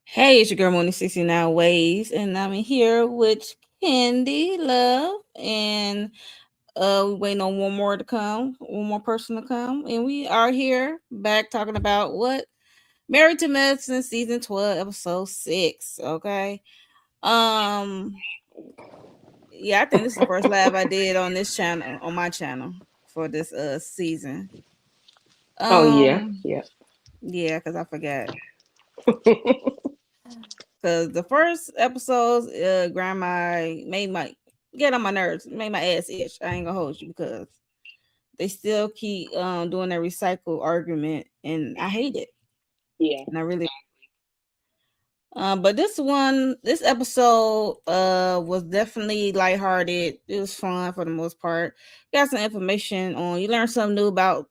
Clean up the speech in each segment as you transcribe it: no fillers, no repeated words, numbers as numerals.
Hey, it's your girl Mooney 69 Ways, and I'm here with Candy Love, and we waiting on one more to come, one more person to come, and we are here back talking about what Married to Medicine season 12, episode 6. Okay, um, yeah, I think this is the first live I did on this channel, on my channel for this season. Oh yeah, Um, yeah. yeah, because I forgot. Cause the first episodes, grandma made my get on my nerves, made my ass itch. I ain't gonna hold you because they still keep doing that recycle argument, and I hate it. Yeah. And I really, but this episode, was definitely lighthearted. It was fun for the most part. Got some information on. You learn something new about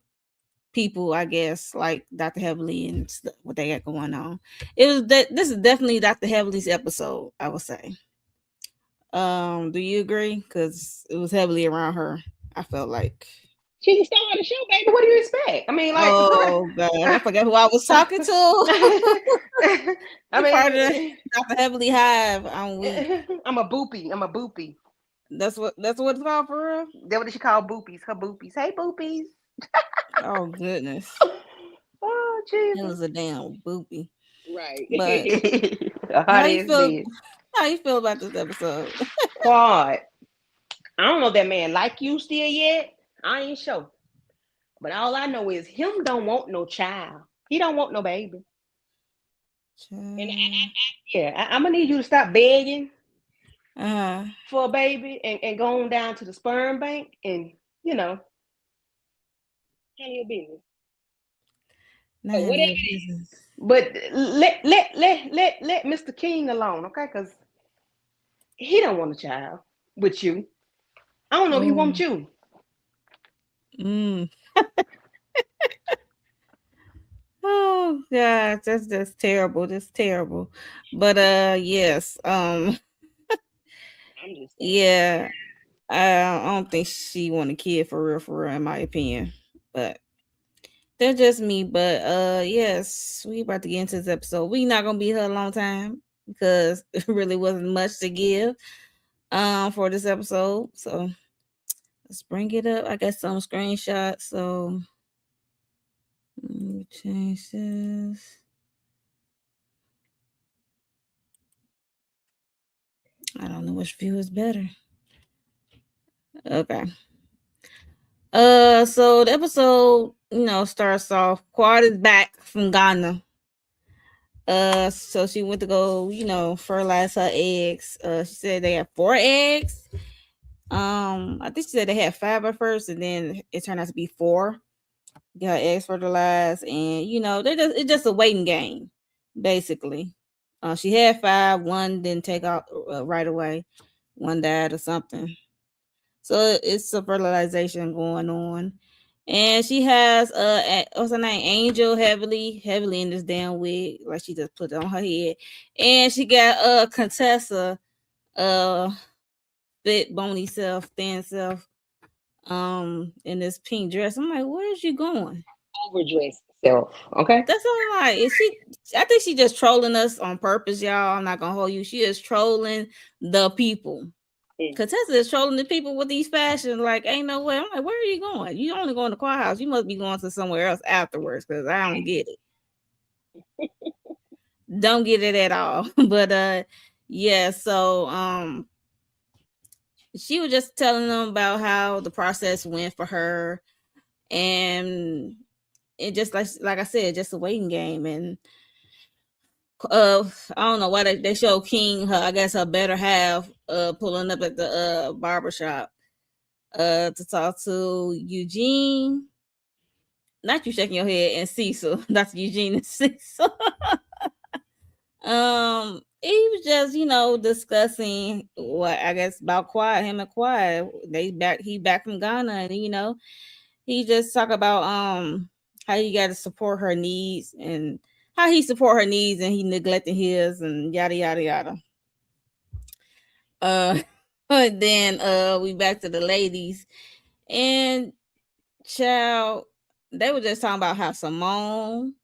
people, I guess, like Dr. Heavenly and stuff, what they got going on. It was that this is definitely Dr. Heavenly's episode, I would say. Do you agree? Because it was heavily around her. I felt like. She's the star of the show, baby. What do you expect? I mean, like, Oh God, I forgot who I was talking to. I She part of the mean, Dr. Heavily Hive. I'm weak. I'm a boopy. I'm a boopy. That's what it's called for real. That what she called boopies. Her boopies. Hey, boopies. Oh goodness, Oh it Jesus. was a damn boopy. Right. But A how hot you ass feel? bitch. How you feel about this episode? Quad. I don't know if that man like you still yet. I ain't sure. But all I know is him don't want no child. He don't want no baby. And Child. yeah, I'm gonna need you to stop begging Uh, for a baby and go on down to the sperm bank and you know handle your business. not But handle whatever your it business. is. But let Mr. King alone, okay? Because he don't want a child with you. I don't know if he Oh. wants you. Mm. Oh God, that's terrible. That's terrible. But yes. I'm just saying. Yeah. I don't think she want a kid for real, in my opinion. But that's just me. But yes, we about to get into this episode. We not gonna be here a long time because it really wasn't much to give for this episode. So let's bring it up. I got some screenshots. So let me change this. I don't know which view is better. Okay. So the episode, starts off. Quad is back from Ghana. So she went to go, fertilize her eggs. She said they had 4 eggs. I think she said they had 5 at first, and then it turned out to be 4. Get her eggs fertilized, and it's just a waiting game, basically. She had 5. One didn't take out right away. One died or something. So it's some fertilization going on. And she has what's her name? Angel heavily in this damn wig. Like she just put it on her head. And she got Contessa uh fit bony self, thin self, in this pink dress. I'm like, where is you going? Overdressed self, okay? That's all I'm like. Is she I think she just trolling us on purpose, y'all. I'm not gonna hold you. She is trolling the people. Mm. Contessa is trolling the people with these fashions. Like, ain't no way. I'm like, where are you going? You only going to choir house. You must be going to somewhere else afterwards because I don't get it. Don't get it at all. But yeah. So she was just telling them about how the process went for her, and it just like I said, just a waiting game. And I don't know why they show King her. I guess her better half pulling up at the barber shop to talk to Eugene. Not you shaking your head, and Cecil. That's Eugene and Cecil. He was just, discussing what I guess about Quiet, him and Quiet. He back from Ghana, and he just talk about how you gotta support her needs and how he support her needs and he neglecting his and yada yada yada. Uh but then we back to the ladies, and child, they were just talking about how Simone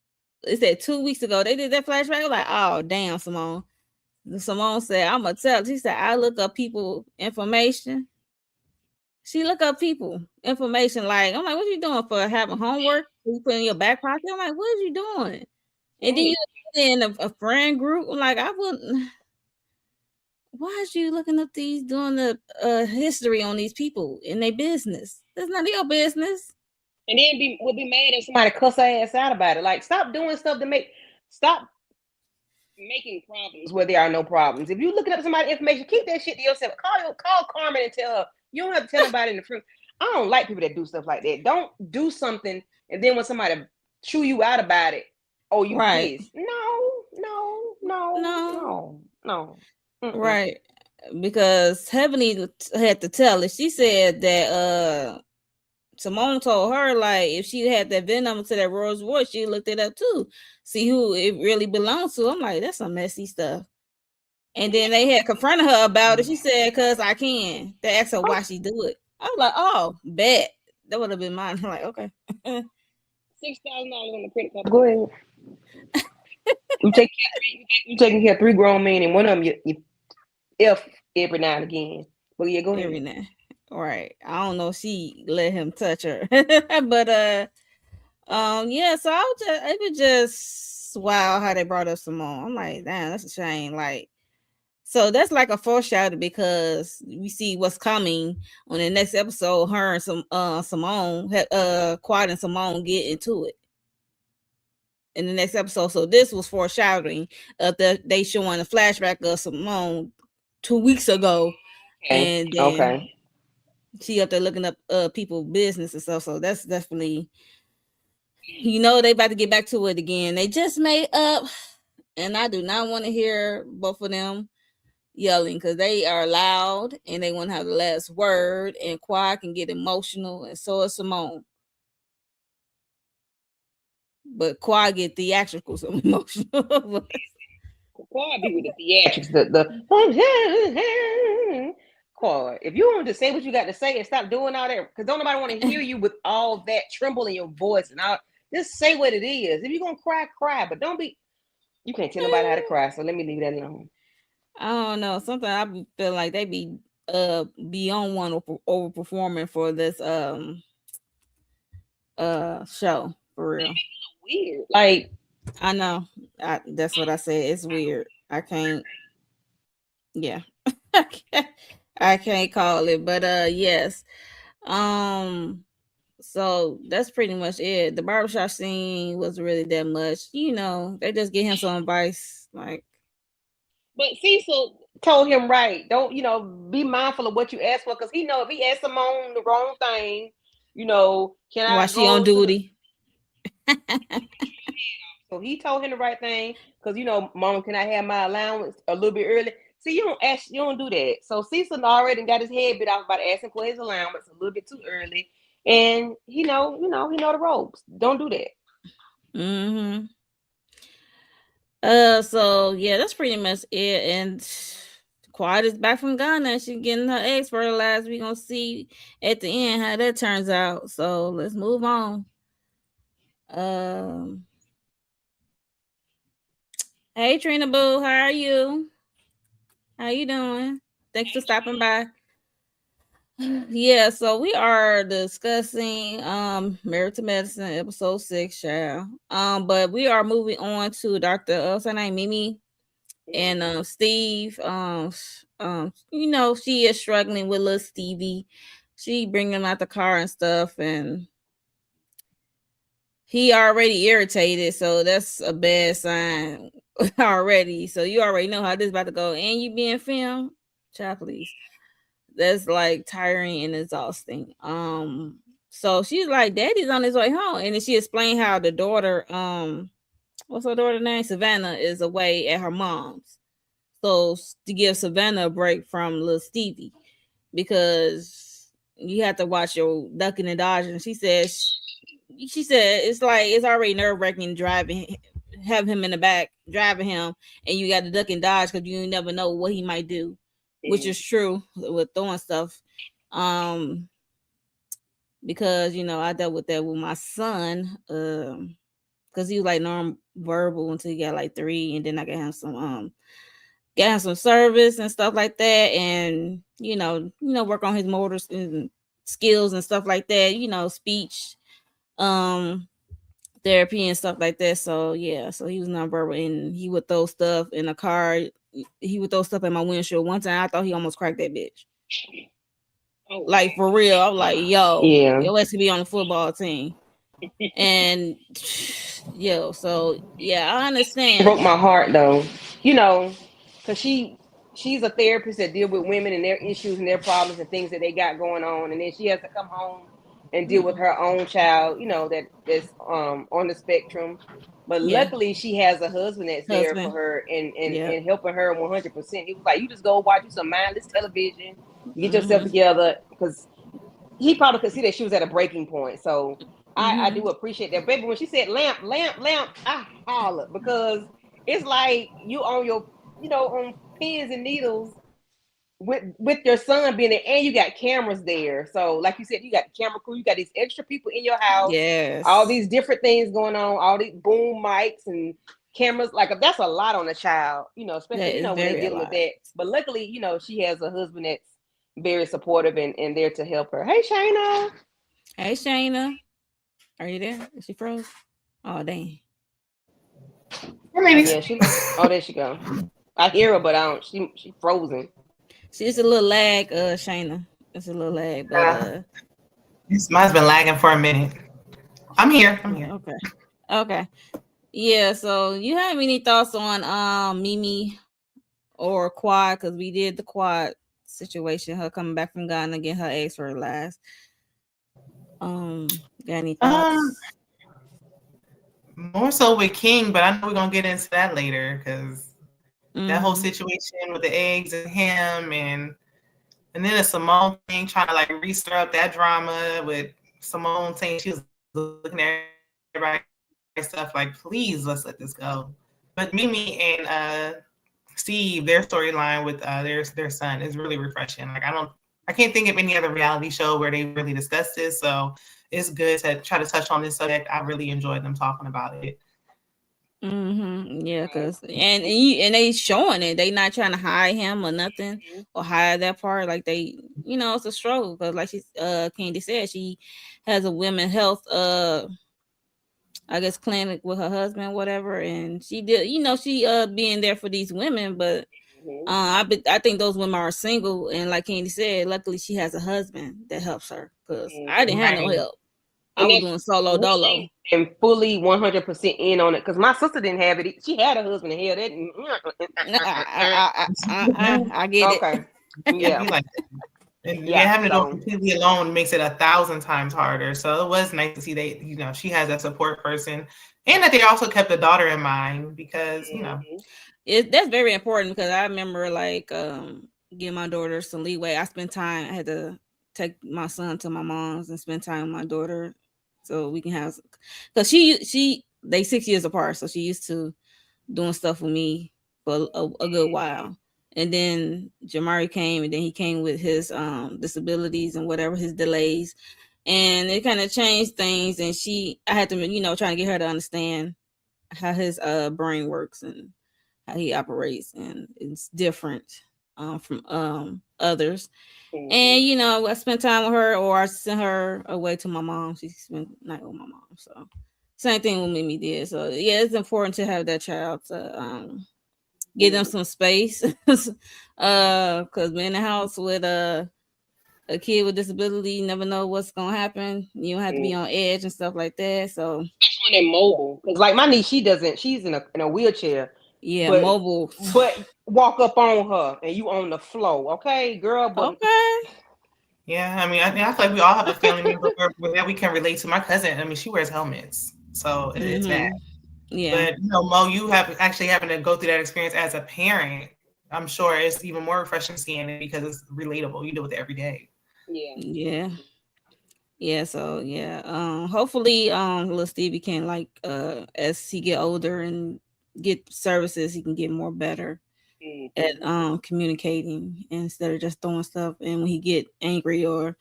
it said 2 weeks ago they did that flashback. I was like, oh damn, Simone. Simone said, I'm gonna tell. She said, I look up people information. She look up people information. Like, I'm like, what you doing for having homework? You put in your back pocket. I'm like, what are you doing? And then you in a friend group. I'm like, I wouldn't. Why is you looking up these doing the history on these people in their business? That's not your business. And then we'll be mad if somebody cuss our ass out about it. Like, stop doing stuff to stop making problems where there are no problems. If you looking up somebody's information, keep that shit to yourself. Call Carmen and tell her. You don't have to tell nobody in the front. I don't like people that do stuff like that. Don't do something and then when somebody chew you out about it, oh, you Right. pissed. No. Right. Because Heavenly had to tell it. She said that Simone told her, like, if she had that VIN number to that Rolls Royce, she looked it up too, see who it really belongs to. I'm like, that's some messy stuff. And then they had confronted her about it. She said, "Cause I can." They asked her why she do it. I was like, "Oh, bet that would have been mine." I'm like, okay. $6,000 on the credit card. Go ahead. You taking care of 3 grown men, and one of them you F every now and again. Well, yeah, go Every ahead. now, right? I don't know if she let him touch her, but yeah. So it was just wow how they brought up Simone. I'm like, damn, that's a shame. Like, so that's like a foreshadow because we see what's coming on the next episode. Her and Simone, Quad and Simone get into it in the next episode. So this was foreshadowing of they showing a flashback of Simone 2 weeks ago, and then she up there looking up people business and stuff. So that's definitely, they about to get back to it again. They just made up, and I do not want to hear both of them yelling because they are loud and they want to have the last word. And Quad can get emotional, and so is Simone. But Quad get theatrical, so emotional. Quad be with the theatrics, the Quad. If you want to say what you got to say and stop doing all that, because don't nobody want to hear you with all that tremble in your voice and all. Just say what it is. If you're gonna cry, cry, but don't be. You can't tell nobody how to cry, so let me leave that alone. I don't know. Sometimes I feel like they be beyond one overperforming for this show for real. Weird. Like, I know. That's what I said. It's weird. I can't. Yeah. I can't call it, but yes. So that's pretty much it. The barbershop scene wasn't really that much. They just get him some advice, like. But Cecil told him right. Don't be mindful of what you ask for, because he know if he asks Simone the wrong thing, can While I she on go to the. duty. So he told him the right thing, because Mom, can I have my allowance a little bit early? See, you don't do that. So Cecil already got his head bit off about asking for his allowance a little bit too early, and he know the ropes. Don't do that. Mm-hmm. So yeah, that's pretty much it. And Quad is back from Ghana. She's getting her eggs fertilized. We're gonna see at the end how that turns out. So let's move on. Um, hey Trina Boo, how are you? How you doing? Thanks for stopping by. Yeah, so we are discussing Married to Medicine episode 6, child. But we are moving on to Dr. What's her name? Mimi and Steve. She is struggling with little Stevie. She bringing him out the car and stuff, and he already irritated, so that's a bad sign already. So you already know how this is about to go, and you being filmed, child, please. That's like tiring and exhausting. So she's like, Daddy's on his way home, and then she explained how the daughter, what's her daughter's name? Savannah is away at her mom's. So to give Savannah a break from little Stevie, because you have to watch your ducking and dodging. She said it's like it's already nerve wracking driving, have him in the back driving him, and you got to duck and dodge because you never know what he might do, which is true with throwing stuff. Because I dealt with that with my son, because he was like verbal until he got like 3, and then I got him some service and stuff like that, and work on his motors and skills and stuff like that. Speech, um, therapy and stuff like that. So yeah, so he was nonverbal, and he would throw stuff in a car. He would throw stuff in my windshield. One time, I thought he almost cracked that bitch. Oh, Like for real, I'm like, yo, yeah. your ass could be on the football team. And so yeah, I Broke understand. my heart though. Because she's a therapist that deal with women and their issues and their problems and things that they got going on, and then she has to come home and deal with her own child, that's on the spectrum. But Yeah, luckily, she has a husband that's there for husband. her and and, Yeah. and helping her 100%. He was like, you just go watch you some mindless television, get yourself Mhm. together, because he probably could see that she was at a breaking point. So I Mhm. do appreciate that. Baby, when she said lamp, lamp, lamp, I hollered because it's like you on your, on pins and needles with your son being there, and you got cameras there. So like you said, you got the camera crew, you got these extra people in your house, all Yes. these different things going on, all these boom mics and cameras. Like that's a lot on a child, especially That is when they very a dealing with lot. that. But luckily, she has a husband that's very supportive and there to help her. Hey, Shayna. Hey Shayna, are you there? Is she froze? Oh dang. Hey, ladies. Yeah, she. Oh, there she go. I hear her, but I don't. She frozen. She's a little lag, Shayna. It's a little lag, but Mine's been lagging for a minute. I'm here. I'm here. okay. Okay. Yeah, so you have any thoughts on Mimi or Quad? Because we did the Quad situation, her coming back from Ghana and getting her eggs fertilized. Got any Um, thoughts? More so with King, but I know we're gonna get into that later because that whole Mm-hmm. situation with the eggs and him, and then the Simone thing, trying to like re-stir up that drama with Simone saying she was looking at everybody's stuff. Like, please, let's let this go. But Mimi and Steve, their storyline with their son is really refreshing. Like I can't think of any other reality show where they really discuss this. So it's good to try to touch on this subject. I really enjoyed them talking about it. Mm-hmm. Yeah, and they showing it. They not trying to hide him or nothing or hide that part. Like it's a struggle because like Candy said, she has a women health I guess clinic with her husband, whatever, and she did. She being there for these women, but I think those women are single, and like Candy said, luckily she has a husband that helps her because I didn't have no Right. help. I And was that's doing solo dolo. really and fully 100% in on it because my sister didn't have it. She had a husband and held it. I get Okay. it. It can't Yeah. be like that. And then Yeah. having to do it So. completely alone makes it 1,000 times harder. So it was nice to see that, she has that support person and that they also kept the daughter in mind because. That's very important because I remember like giving my daughter some leeway. I spent time. I had to take my son to my mom's and spend time with my daughter so we can have because she they 6 years apart, so she used to doing stuff with me for a good while. And then Jamari came, and then he came with his disabilities and whatever his delays, and it kind of changed things. And I had to try to get her to understand how his brain works and how he operates, and it's different from others. And I spent time with her, or I sent her away to my mom. She spent night with my mom. So same thing with Mimi did. So yeah, it's important to have that child to give them some space. Because being in the house with a kid with disability, you never know what's gonna happen. You don't have to be on edge and stuff like that. So Especially when they're mobile, because like my niece, she doesn't. She's in a wheelchair, yeah, but mobile. walk up on her and you on the floor, okay, girl. But Okay. Yeah, I mean, I feel like we all have a family member that we can relate to. My cousin, I mean, she wears helmets, so it's bad. Mm-hmm. Yeah. But Mo, you have actually having to go through that experience as a parent. I'm sure it's even more refreshing seeing it because it's relatable. You deal with it every day. yeah, Yeah. Yeah, so yeah. Hopefully little Stevie can like as he get older and get services, he can get more better at communicating instead of just throwing stuff, and when he get angry or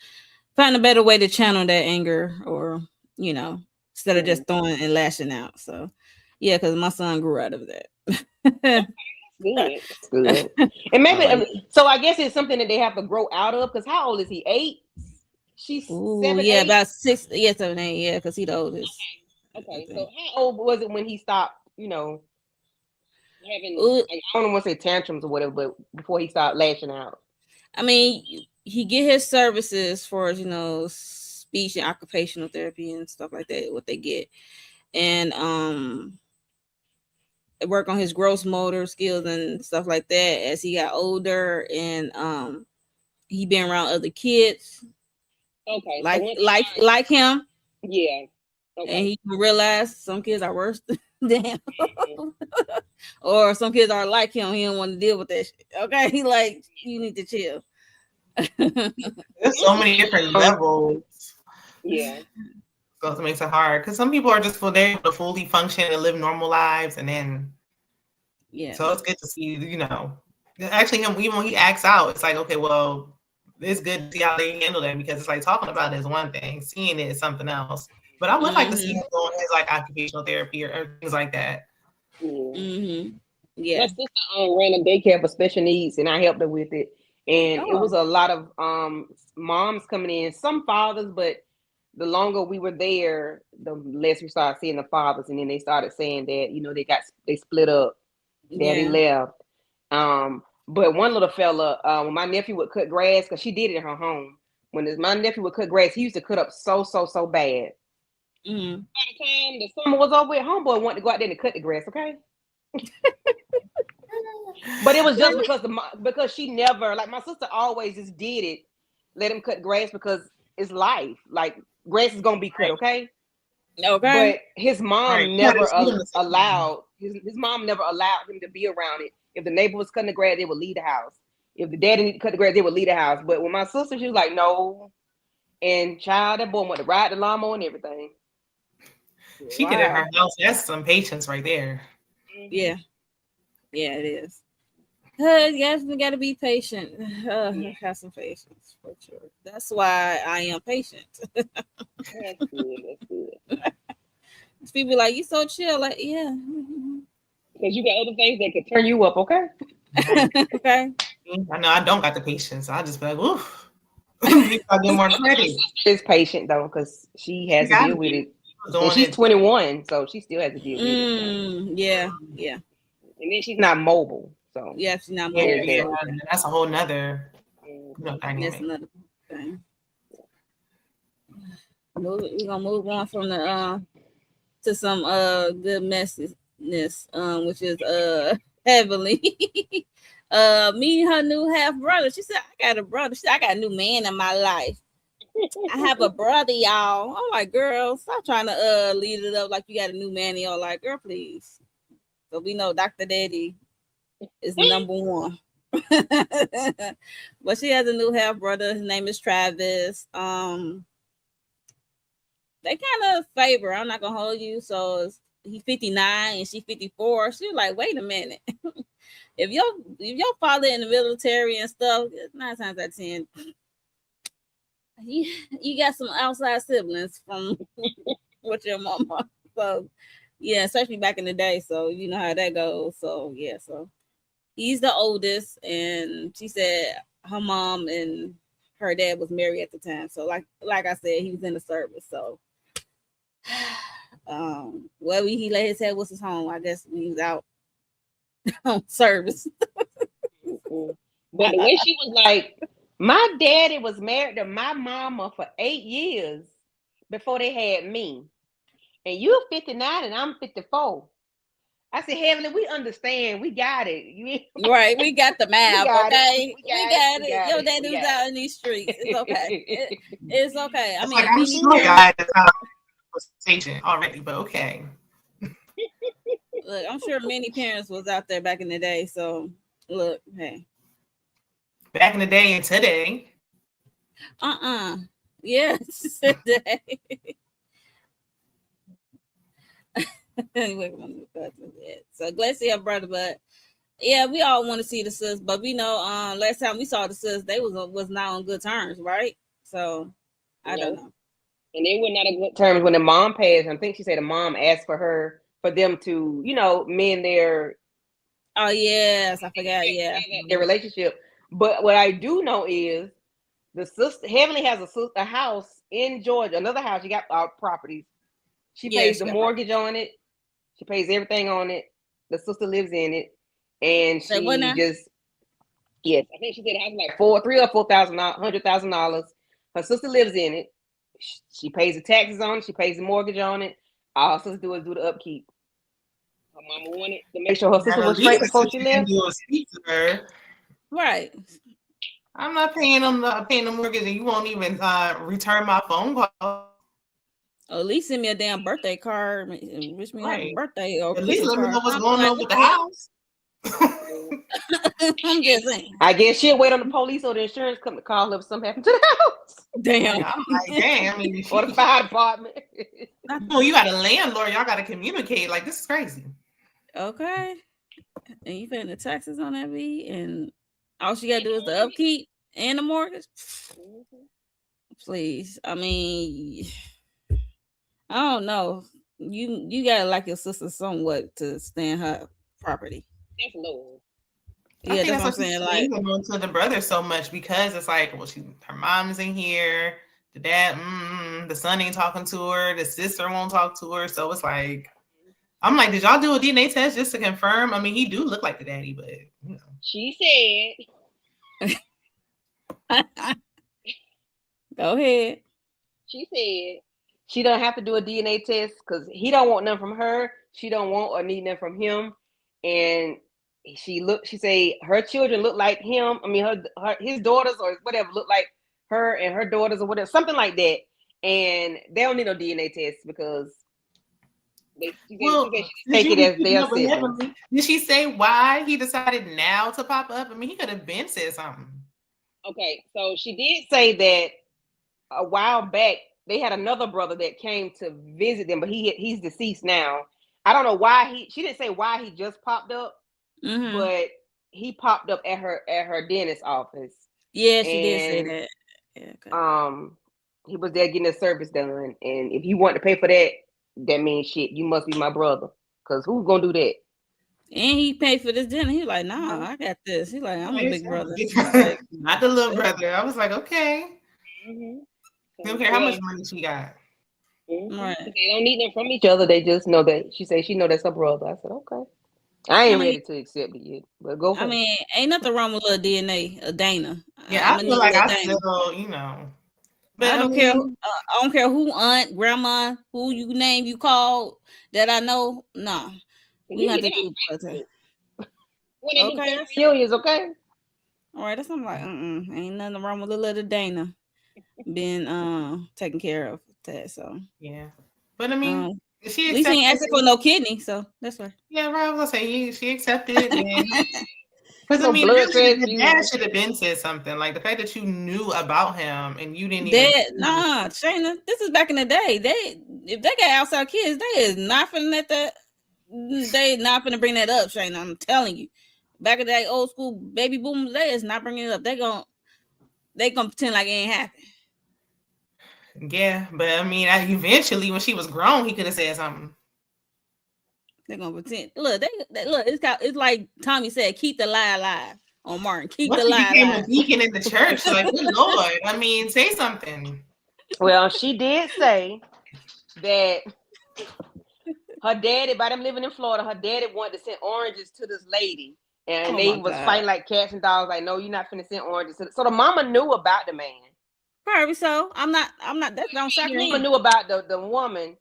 find a better way to channel that anger, or instead of just throwing and lashing out. So Yeah, because my son grew out of that. Good. That's good. And maybe so. I guess it's something that they have to grow out of. Because how old is he? 8. She's Ooh, 7, yeah, 8. about 6. Yeah, 7, 8. Yeah, because he the oldest. Okay. So how old was it when he stopped? Having Ooh, I don't want to say tantrums or whatever, but before he started lashing out. I mean, he get his services for speech and occupational therapy and stuff like that. What they get, and work on his gross motor skills and stuff like that as he got older, and he been around other kids Okay. like him, Yeah. and Okay. he realized some kids are worse than him. Or some kids are like him. He don't want to deal with that shit. Okay, he like, you need to chill. There's so many different levels. Yeah. So it makes it hard because some people are just they're able to fully function and live normal lives, and then Yeah. So it's good to see, actually him even when he acts out, it's like, okay, well, it's good to see how they handle that because it's like talking about it is one thing, seeing it is something else. But I would like to see him go on his like occupational therapy or things like that. Yeah. My sister ran a daycare for special needs, and I helped her with it. And it was a lot of moms coming in, some fathers, but the longer we were there, the less we started seeing the fathers. And then they started saying that they split up. Daddy left. But one little fella, when my nephew would cut grass, because she did it in her home. When my nephew would cut grass, he used to cut up so bad. By the time the summer was over, homeboy wanted to go out there and cut the grass. Okay. But it was just because she never, like, my sister always just did it, let him cut grass because it's life. Like, grass is gonna be cut, okay? But his mom never allowed his mom never allowed him to be around it. If the neighbor was cutting the grass, they would leave the house. If the daddy needed to cut the grass, they would leave the house. But with my sister, she was like, no. And child, that boy wanted to ride the lawnmower and everything. She did it in her house. That's some patience right there. Yeah. Yeah, it is. Yes, we gotta be patient. Have some patience for sure. That's why I am patient. That's good. That's good. People like, you so chill, like, yeah. Because you got other things that could turn you up, okay? Okay. I know I don't got the patience. I just be like, oof. I get more credit. She's patient though, because she has to deal with it. And she's 21, so she still has to deal with it. Yeah. And then she's not mobile. So yeah, she's not mobile. Yeah, that's a whole nother dynamic. That's another thing. We're gonna move on from the to some good messiness, which is Heavenly. Me and her new half brother. She said, I got a brother. She said, I got a new man in my life. I have a brother, y'all. I'm like, girl, stop trying to lead it up like you got a new man in your life. Girl, please. So we know Dr. Daddy is number one. But she has a new half brother. His name is Travis. They kind of favor. I'm not gonna hold you. So he's 59 and she's 54. She was like, wait a minute. If your father in the military and stuff, 9 times out of 10, you got some outside siblings from with your mama. So yeah, especially back in the day. So you know how that goes. So yeah, so he's the oldest, and she said her mom and her dad was married at the time. So like I said, he was in the service. So where he laid his head was his home. I guess when he was out on service. But the way she was like, my daddy was married to my mama for 8 years before they had me. And you're 59 and I'm 54. I said, Heavenly, we understand. We got it. Right. We got the map. Okay. We got it. Your daddy was out in these streets. It's okay. It's okay. I mean, like, I'm sure I had this conversation already, but okay. Look, I'm sure many parents was out there back in the day. So look, hey. Back in the day and today. Yes, today. So glad to see her brother, but yeah, we all want to see the sis, but we know last time we saw the sis, they was not on good terms, right? So I don't know. And they were not on good terms when the mom passed. I think she said the mom asked for her for them to, mend their Oh yes, I forgot. Yeah, their relationship. But what I do know is the sister Heavenly has a house in Georgia, another house. She got properties. She pays the mortgage on it. She pays everything on it. The sister lives in it, and Say what now? yes, I think she said it has like $100,000. Her sister lives in it. She pays the taxes on it. She pays the mortgage on it. All her sister do is do the upkeep. Her mama wanted to make sure her sister was straight before she left. Speak to her. Right. I'm not paying the mortgage, and you won't even return my phone call. Or at least send me a damn birthday card and wish me happy birthday, or at least let me know what's going on with the house. I'm just saying. I guess she'll wait on the police or the insurance company to call her if something happened to the house. Damn. I'm like, damn. I mean, or the fire department. No, you got a landlord. Y'all got to communicate. Like, this is crazy. Okay. And you paying the taxes on that V, and all she got to do is the upkeep and the mortgage. Please. I mean, I don't know. You gotta like your sister somewhat to stand her property. That's low. Yeah, that's what I'm saying. Like, to the brother so much because it's like, well, her mom's in here, the dad, the son ain't talking to her, the sister won't talk to her. So it's like, I'm like, did y'all do a DNA test just to confirm? I mean, he do look like the daddy, but She said. Go ahead. She said she don't have to do a DNA test because he don't want none from her. She don't want or need none from him. And she say her children look like him. I mean, his daughters or whatever look like her and her daughters or whatever, something like that. And they don't need no DNA test because she take it as their siblings. Did she say why he decided now to pop up? I mean, he could have been said something. Okay, so she did say that a while back they had another brother that came to visit them, but he's deceased now. I don't know why she didn't say why he just popped up, but he popped up at her dentist office. Yeah, she did say that. Yeah, okay. He was there getting a service done, and if you want to pay for that, that means shit. You must be my brother, because who's gonna do that? And he paid for this dinner. He like, nah, I got this. He like, I'm a big brother. Like, not the little brother. I was like, okay. They don't care how much money she got. Right. They don't need them from each other. They just know that she know that's her brother. I said, okay. I ain't ready to accept it yet, but go for it. I mean, ain't nothing wrong with a DNA, a Dana. Yeah, I feel like I still, But I don't care. I don't care who aunt, grandma, who you name, you call that I know. Nah, we have to do it. Okay, serious, okay. All right, that's something like, ain't nothing wrong with a little Dana being taken care of. That so yeah, but I mean, she at least ain't asking for no kidney, so that's right. Yeah, right. I was gonna say she accepted it. Because I mean, really, the dad should have been said something. Like the fact that you knew about him and you didn't even. Nah, Shayna, this is back in the day. If they got outside kids, they is not finna let that. They not finna bring that up, Shayna. I'm telling you. Back in the day, old school baby boomers, they is not bringing it up. They gonna pretend like it ain't happened. Yeah, but I mean, eventually when she was grown, he could have said something. They're gonna pretend. Look, look. It's like Tommy said, keep the lie alive on Martin. Keep the lie alive. He became a deacon in the church. Like, good Lord. I mean, say something. Well, she did say that her daddy, by them living in Florida, her daddy wanted to send oranges to this lady. And they was fighting like cats and dogs. Like, no, you're not finna send oranges. So the mama knew about the man. Probably so. I'm not. That don't shock me. The mama knew about the woman.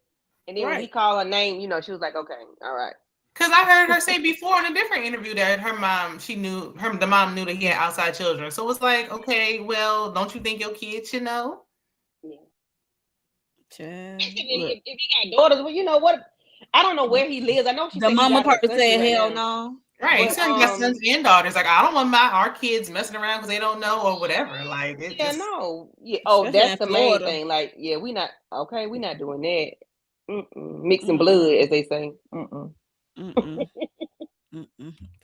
And then when he called her name, she was like, okay, all right. Because I heard her say before in a different interview that her mom, the mom knew that he had outside children. So it's like, okay, well, don't you think your kids should know? Yeah. If he got daughters, well, you know what? I don't know where he lives. I know she the mama part said hell no. Right. But, so you got sons and daughters. Like, I don't want our kids messing around because they don't know or whatever. Like, no. Yeah. Oh, that's the main thing. Like, yeah, we not doing that. Mixing blood, as they say.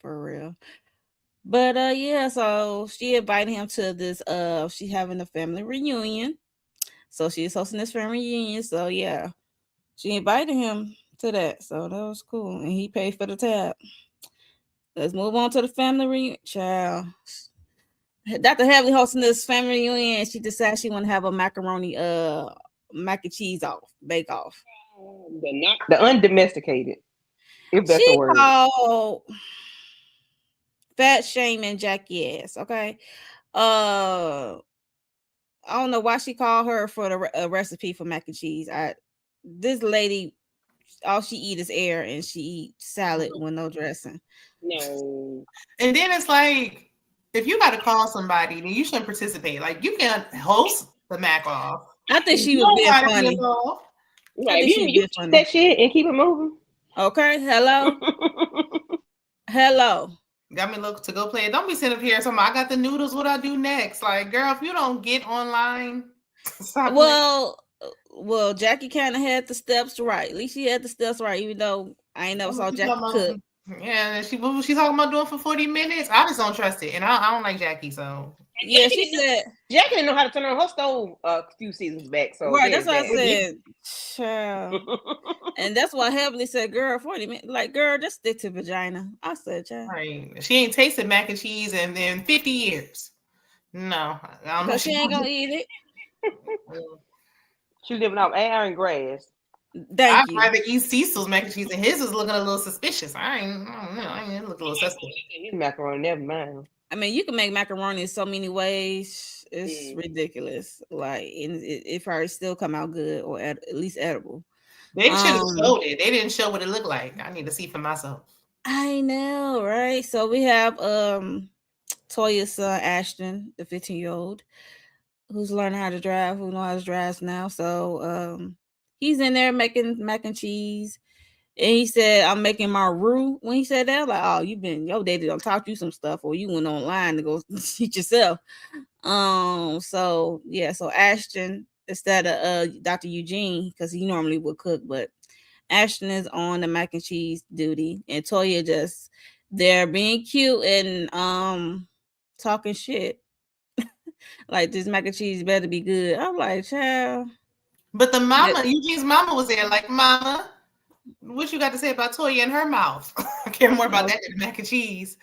For real. But yeah, so she invited him to this. She having a family reunion, so she's hosting this family reunion. So yeah, she invited him to that. So that was cool. And he paid for the tab. Let's move on to the family reunion. Child. Dr. Heavenly hosting this family reunion. She decided she want to have a macaroni mac and cheese bake off. The undomesticated, if that's a She word. called fat shaming Jackie ass. Okay. I don't know why she called her for the recipe for mac and cheese. This lady, all she eat is air, and she eat salad with no dressing. No. And then it's like, if you got to call somebody, then you shouldn't participate. Like, you can't host the mac off. I think she was being funny. Right, you that shit and keep it moving. Okay, hello. Hello. Got me look to go play. Don't be sitting up here. I got the noodles. What I do next? Like, girl, if you don't get online, stop. Well, Jackie kind of had the steps right. At least she had the steps right, even though I ain't never saw Jackie cook. Yeah, what was she talking about doing for 40 minutes? I just don't trust it, and I don't like Jackie. So yeah, she said Jackie didn't know how to turn on her stove a few seasons back. So right, that's what I said. Child. And that's why Heavenly said, "Girl, 40 minutes, like, girl, just stick to vagina." I said, "Child." Right, she ain't tasted mac and cheese in 50 years. No, I don't know. She ain't gonna eat it. She living off air and grass. I'd rather eat Cecil's mac and cheese, and his is looking a little suspicious. I ain't look a little suspect. His macaroni, never mind. I mean, you can make macaroni in so many ways. It's ridiculous. Like, it probably still come out good or at least edible. They should have showed it. They didn't show what it looked like. I need to see for myself. I know, right? So we have Toya's son Ashton, the 15-year-old, who's learning how to drive, who knows how to drive now. So he's in there making mac and cheese. And he said, "I'm making my roux." When he said that, like, "Oh, your daddy done taught you some stuff, or you went online to go teach yourself." So yeah, so Ashton, instead of Dr. Eugene, because he normally would cook, but Ashton is on the mac and cheese duty, and Toya just there being cute and talking shit. Like, this mac and cheese better be good. I'm like, child. But the mama, Eugene's mama was there, like, "Mama, what you got to say about Toya and her mouth?" I care more about that than mac and cheese.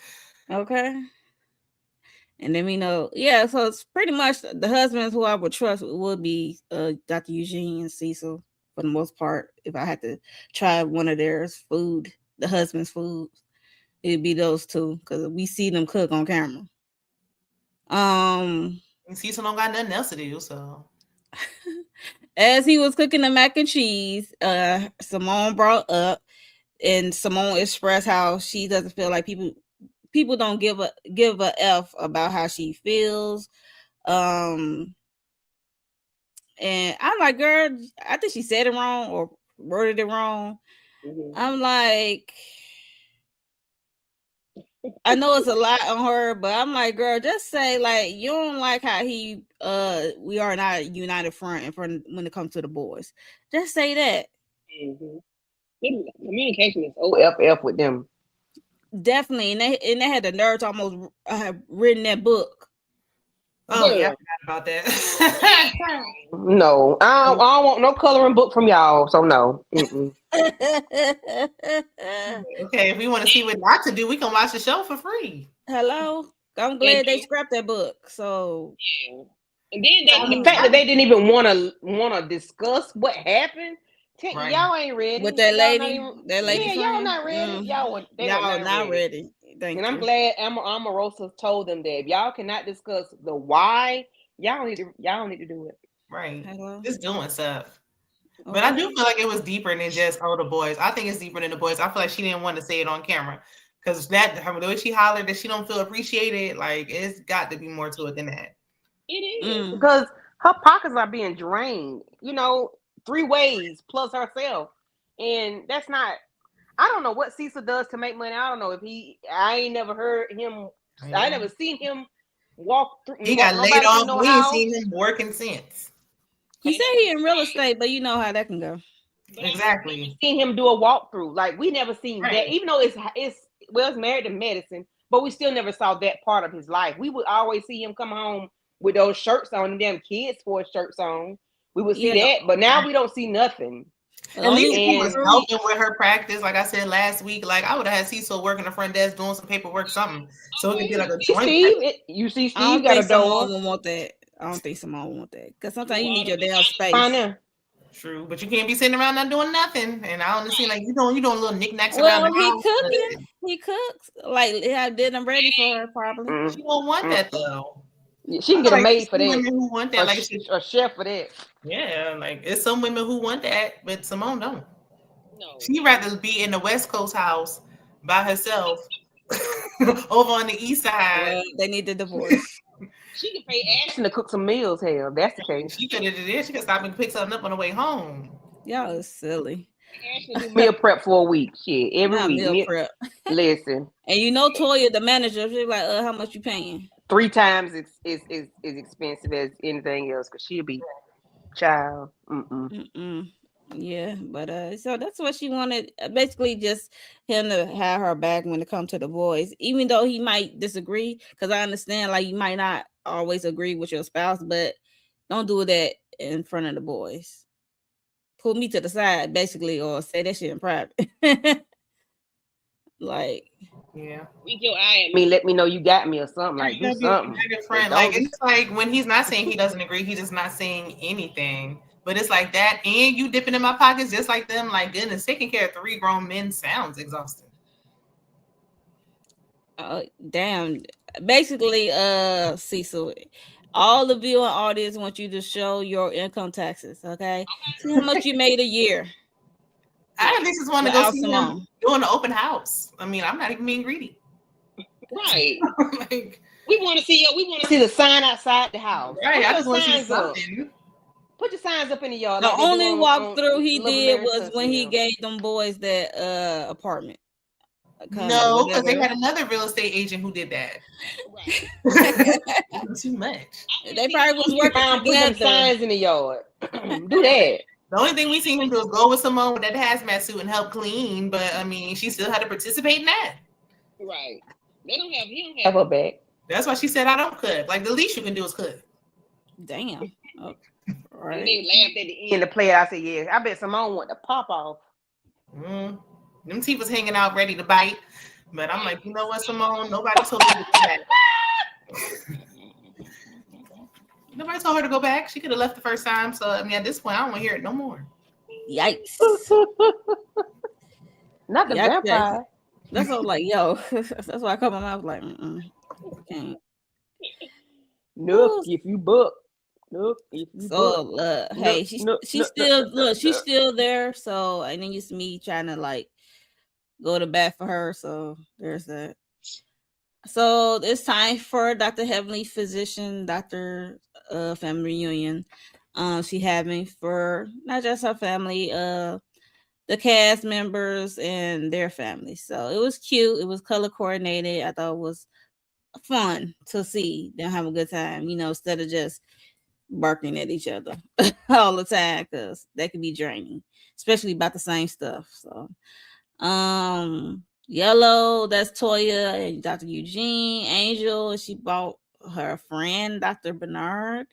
Okay. And then we know, yeah, so it's pretty much the husbands who I would trust would be Dr. Eugene and Cecil for the most part. If I had to try one of theirs food, the husband's food, it'd be those two, because we see them cook on camera. And Cecil don't got nothing else to do, so. As he was cooking the mac and cheese, Simone brought up, and Simone expressed how she doesn't feel like people don't give a F about how she feels. And I'm like, girl, I think she said it wrong or worded it wrong. I'm like, I know it's a lot on her, but I'm like, girl, just say, like, you don't like how we are not a united front when it comes to the boys. Just say that. Communication is OFF with them. Definitely, and they had the nerve to almost have written that book. Oh yeah, I forgot about that. No, I don't want no coloring book from y'all. So no. Okay, if we want to see what not to do, we can watch the show for free. Hello, I'm glad they scrapped that book. So yeah, and then the fact that they didn't even want to discuss what happened. Right. Y'all ain't ready with that lady. Yeah, y'all not ready. Y'all not ready. Thank you. I'm glad Omarosa told them that if y'all cannot discuss the why, y'all need to do it. Right. Just doing stuff. Okay. But I do feel like it was deeper than just the boys. I think it's deeper than the boys. I feel like she didn't want to say it on camera because the way she hollered that she don't feel appreciated, like it's got to be more to it than that. It is because her pockets are being drained. 3 ways plus herself, and that's not. I don't know what Cecil does to make money. I don't know if I ain't never heard him. Yeah. I never seen him walk through. He got laid off. We ain't seen him working since. He said he in real estate, but you know how that can go. Exactly. Seen him do a walkthrough. Like we never seen that. Even though it's married to medicine, but we still never saw that part of his life. We would always see him come home with those shirts on and damn kids for shirts on. We would see that, but now we don't see nothing. At least he was And helping with her practice. Like I said last week, like I would have had Cecil working the front desk doing some paperwork, something, so it could be like a joint. You see, I Steve don't got a think Simone door. would want that. I don't think Simone would want that because sometimes you Well, need your we damn got space. Fine now. True, but you can't be sitting around not doing nothing. And I understand like you doing little knickknacks around Well, the he house. cooking. He cooks. Like have dinner ready for her probably. She won't want that though. Yeah, she can I get a like maid for some that. women who want that, like A chef for that. yeah, like it's some women who want that, but Simone don't. No. She'd rather be in the West Coast house by herself over on the East Side. Well, they need the divorce. She can pay Ashton to cook some meals. Hell, that's the case. She could have did it. She could stop and pick something up on the way home. Y'all is silly. Ashton do meal prep for a week. Shit, every Not week. meal prep. Listen, And you know Toya, the manager, she's like, how much you paying? 3 times is expensive as anything else because she'll be child. Yeah, but so that's what she wanted. Basically, just him to have her back when it comes to the boys, even though he might disagree. Because I understand, like you might not always agree with your spouse, but don't do that in front of the boys. Pull me to the side, basically, or say that shit in private. Like, yeah, Wink your eye at Me, let me know you got me or something. Like do be a something. good friend. Like it's like when he's not saying he doesn't agree, he's just not saying anything. But it's like that, and you dipping in my pockets just like them. Like goodness, taking care of 3 grown men sounds exhausting. damn. Basically, Cecil, all the viewing audience want you to show your income taxes. Okay, see how much you made a year. I at least just want to go see Simone him doing the open house. I mean, I'm not even being greedy. right. Like, We want to see the sign outside the house. right, Put I your just want to see signs up. something. Put your signs up in the yard. The like they do only on walkthrough he Love and did Marriage was when he Huntsville. gave them boys that apartment. No, because they had another real estate agent who did that. Right. Too much. They probably was working Put them together. signs in the yard. Do that. The only thing we seen him do is go with Simone with that hazmat suit and help clean. But I mean, she still had to participate in that. Right. He don't Have have her back. That's why she said, I don't cook. Like, the least you can do is cook. Damn. Oh, right. And they laughed at the end to play it. I said, yeah, I bet Simone want to pop off. Them teeth was hanging out ready to bite. But I'm like, you know what, Simone? Nobody told me to do that. Nobody told her to go back. She could have left the first time. So, I mean, at this point, I don't want to hear it no more. Yikes. Not the vampire. That's what I'm like, yo. That's why I come on. I was like, can't. Nope, if you book. Nope, if you So book. hey, she's still there. So and then used to me trying to like go to bat for her. So there's that. So it's time for Dr. Heavenly physician, Dr. Family reunion. She having for not just her family, the cast members and their families. So it was cute. It was color coordinated. I thought it was fun to see them have a good time, you know, instead of just barking at each other all the time, because that could be draining, especially about the same stuff. So Yellow, that's Toya and Dr. Eugene. Angel, and she bought her friend Dr. Bernard.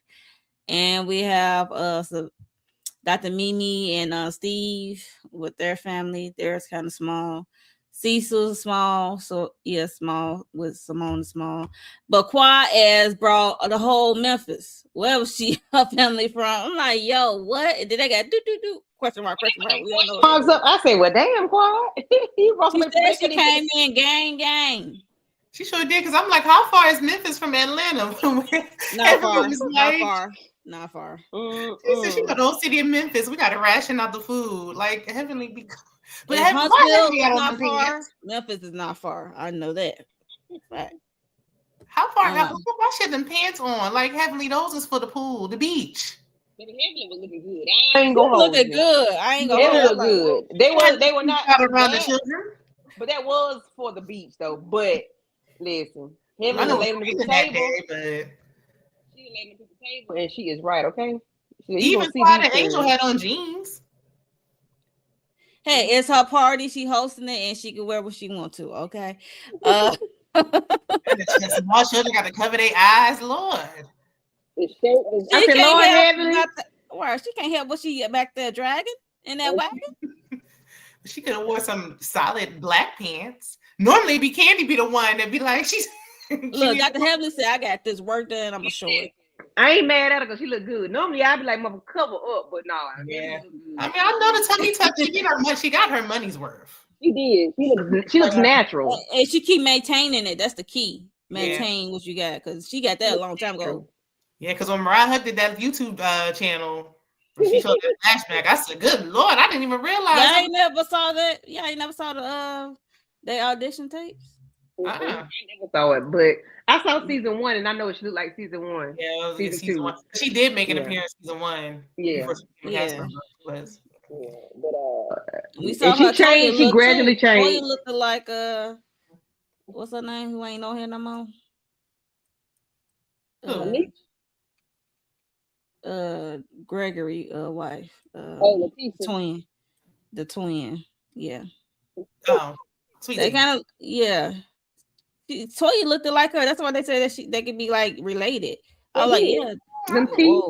And we have Dr. Mimi and Steve with their family. Theirs kind of small. Cecil's small, so yeah, small with Simone small. But Quaz brought the whole Memphis. Where was she, her family from? I'm like, yo, what? And then they got do question mark. We don't know. Up. I say, well, damn, Quad. She said she came in gang. She sure did, because I'm like, how far is Memphis from Atlanta? Not far. She said she got the whole city of Memphis. We got to ration out the food. Like, Heavenly be. But not far. Memphis is not far. I know that. Right. How far? Why she had them pants on? Like, Heavenly, those is for the pool, the beach. But Heavenly was looking good. I ain't gonna hold looking good. I ain't gonna look good. They were not around the children. But that was for the beach though. But listen, Heavenly laid on the table. She laid on the table, and she is right. Okay. Even why the Angel had on jeans. Hey, it's her party. She hosting it, and she can wear what she want to. Okay. Small children got to cover their eyes, Lord. She can't help what she back there dragging. in that wagon. She could have wore some solid black pants. Normally, be Candy be the one that be like, she's. Look, Dr. Heavenly said, I got this work done. I'm going to show it. I ain't mad at her because she look good. Normally, I'd be like, mother, cover up, but no. Yeah. I mean, I know the tummy tuck. She got her money's worth. She did. She looks natural. And she keep maintaining it. That's the key. Maintain what you got, because she got that a long time ago. Yeah, because when Mariah Hutt did that YouTube channel, she showed that flashback. I said, "Good Lord, I didn't even realize." Yeah, I ain't never saw that. Yeah, I ain't never saw the audition tapes. I never saw it, but I saw season 1, and I know she looked like season 1. Yeah, it was season 2. 1. She did make an appearance season 1. Yeah, we saw she her changed. She gradually changed. Toya looked like what's her name? Who ain't on here no more? Gregory wife. Leticia. The twin. Yeah. Oh, sweet. They kind of Toya looked like her. That's why they said that they could be like related. I was like, yeah. Them teeth.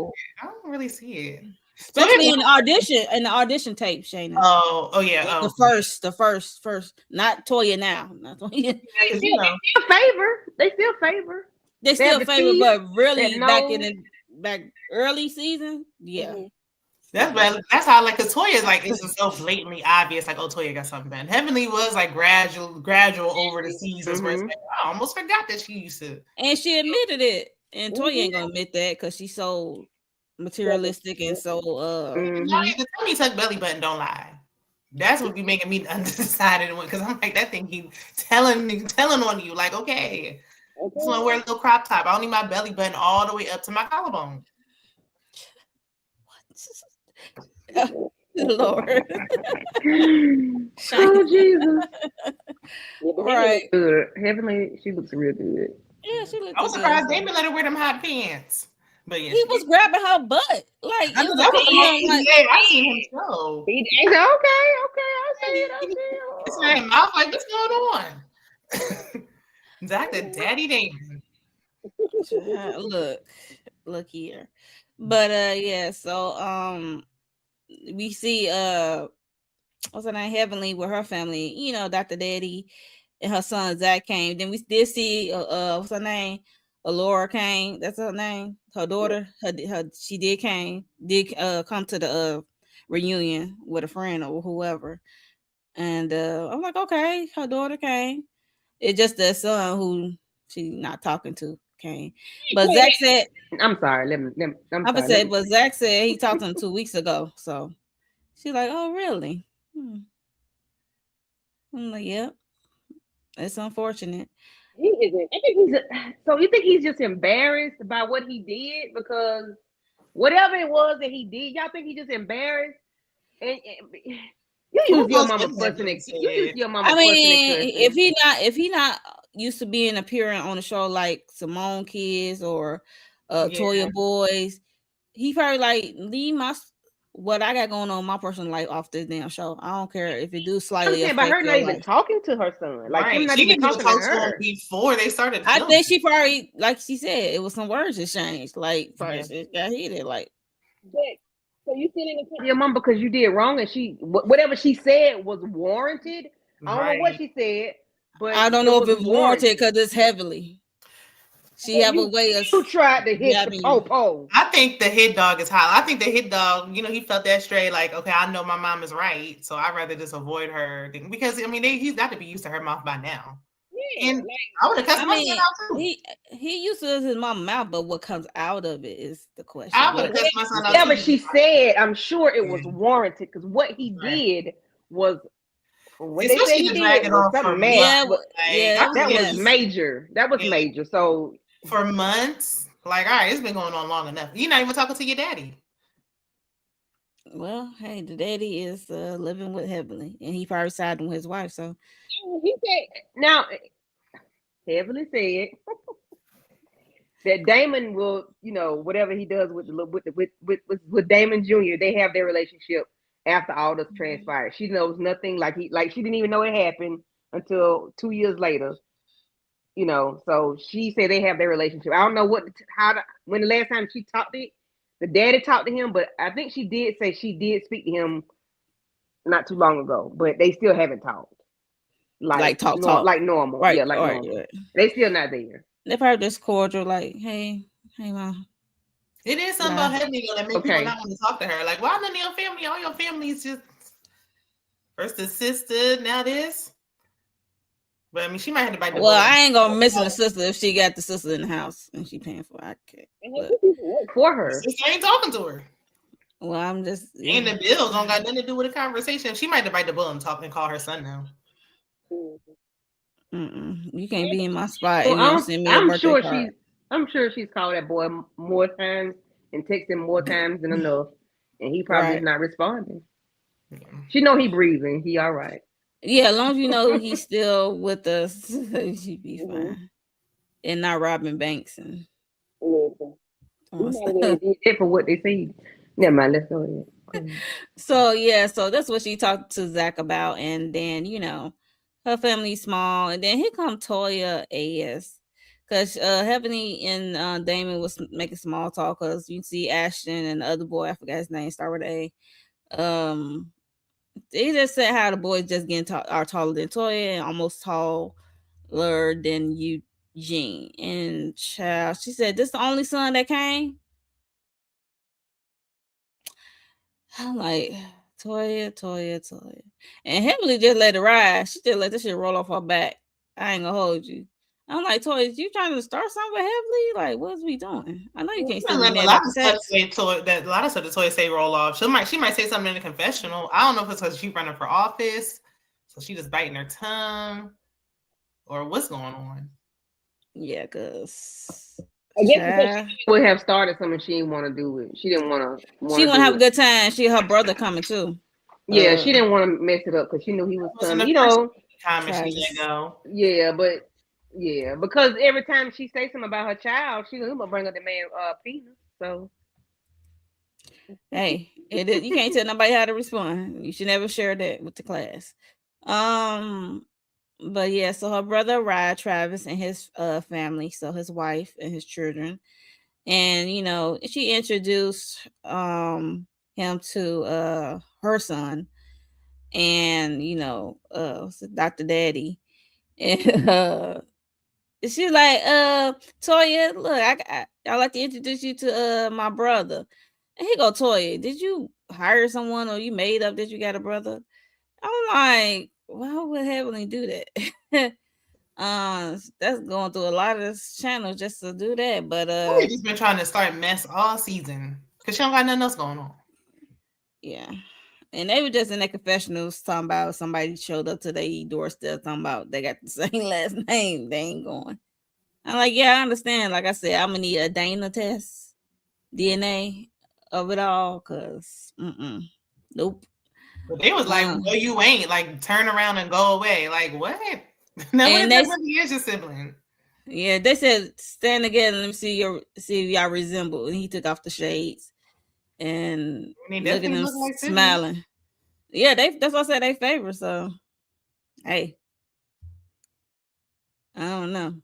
I don't really see it. Especially in the audition tape, Shayna. Oh yeah. Oh. The first, not Toya now. Not Toya. They still favor. They still favor, but really back early season, yeah. That's how because Toya is like it's so blatantly obvious. Like, oh, Toya got something bad. Heavenly was like gradual over the seasons. Where it's like, I almost forgot that she used to. And she admitted it, and Toya ain't gonna admit that because she's so materialistic and so The tummy tuck belly button don't lie. That's what be making me undecided because I'm like that thing he telling on you like okay. Just want to wear a little crop top. I don't need my belly button all the way up to my collarbone. Lord. Oh Jesus. Right. Good. Heavenly, she looks real good. Yeah, she looks. I was surprised they let her wear them hot pants. But yeah, he was grabbing her butt. Like I seen him show. He said, okay, I see it. It's like mouth like what's going on? Dr. Daddy Damon. Look here. But yeah, so we see what's her name, Heavenly with her family, you know, Dr. Daddy and her son Zach came. Then we did see what's her name? Alora came. That's her name. Her daughter, she did come to the reunion with a friend or whoever. And I'm like, okay, her daughter came. It's just the son who she's not talking to came. But Zach said, I'm sorry. But Zach said he talked to him 2 weeks ago. So she's like, oh, really? I'm like, yep. It's unfortunate. He isn't. I think so you think he's just embarrassed by what he did? Because whatever it was that he did, y'all think he's just embarrassed? And you use your mama fussing it. You use your mama. I mean, if he not used to being appearing on a show like Simone Kids or Toya Boys, he probably like leave what I got going on in my personal life off this damn show. I don't care if it do slightly. I'm saying, but her not even talking to her son. Like him not even talking to her before they started. I think she probably, like she said, it was some words exchanged. Like first it got heated. Like, so you still in the your mom because you did wrong, and she whatever she said was warranted. I don't know what she said, but I don't know if it's warranted because it's Heavenly. She have a way of. You tried to hit the popo. I think the hit dog is hot. I think the hit dog, you know, he felt that straight. Like, okay, I know my mom is right, so I'd rather just avoid her because I mean, he's got to be used to her mouth by now. Yeah, and I would have cussed my son out too. He used to his mom mouth, but what comes out of it is the question. I would have cussed my son out. Yeah, but she said, I'm sure it was warranted because what he did was. What they say he did was something mad. That was major. That was major. So. For months, like, all right, it's been going on long enough. You're not even talking to your daddy. Well, hey, the daddy is living with Heavenly, and he probably siding with his wife. So he said, now Heavenly said that Damon will, you know, whatever he does with Damon Jr., they have their relationship after all this transpired. She knows nothing. Like she didn't even know it happened until 2 years later. You know, so she said they have their relationship. I don't know when the last time she talked to the daddy talked to him, but I think she did say she did speak to him not too long ago, but they still haven't talked. Like talk. Like normal. Right, Yeah, like right, normal. right. They still not there. They probably just cordial, like, hey, mom. It is something about Heavenly though that make people not want to talk to her. Like, why none of your family? All your family is just first the sister, now this. But I mean, she might have to bite the bullet. I ain't gonna miss the sister if she got the sister in the house and she paying for it. I can't. Work for her. Sister ain't talking to her. Well, I'm just. And the bills don't got nothing to do with the conversation. She might have to bite the bullet and talk and call her son now. You can't be in my spot and Well, you don't send me a birthday card. I'm sure she's called that boy more times and texted him more times than enough, and he probably is not responding. Yeah. She know he breathing. He all right. Yeah, as long as you know he's still with us, she'd be fine. And not robbing banks and. It for what they say. Never mind. Let's go ahead. So that's what she talked to Zach about, and then her family's small, and then here come Toya AS, because Heavenly and Damon was making small talk, because you see Ashton and the other boy, I forgot his name, start with A. They just said how the boys just are taller than Toya and almost taller than Eugene. And child, she said, "This the only son that came." I'm like, Toya. And Heavenly just let it ride. She just let this shit roll off her back. I ain't gonna hold you. I'm like, Toya, you trying to start something with Heavenly? Like, what's we doing? I know you can't still be mad about the sex. A lot of stuff the Toya say roll off. She might say something in the confessional. I don't know if it's because she's running for office, so she just biting her tongue, or what's going on. Yeah, because I guess she would have started something, she didn't want to do it. She didn't want to. She want to have a good time. Her brother coming too. Yeah, she didn't want to mess it up because she knew he was coming. She let go. Yeah, because every time she say something about her child, she gonna bring up the man penis. So hey, you can't tell nobody how to respond. You should never share that with the class. But yeah, so her brother arrived, Travis, and his family, so his wife and his children. And she introduced him to her son, and Dr. Daddy. And she's like, Toya, look, I'd like to introduce you to my brother. And he go, Toya, did you hire someone or you made up that you got a brother? I'm like, why would Heavenly do that? That's going through a lot of channels just to do that. But she's been trying to start mess all season because she don't got nothing else going on. Yeah. And they were just in their confessionals talking about somebody showed up to their doorstep talking about they got the same last name. They ain't going. I'm like, yeah, I understand. Like I said, I'm gonna need a Dana test, DNA of it all, cause nope. But they was like, no, you ain't. Like, turn around and go away. Like, what? No, and that really is your sibling. Yeah, they said stand together. Let me see if y'all resemble. And he took off the shades and look at them like smiling. Yeah, that's what I said. They favor. So, hey, I don't know.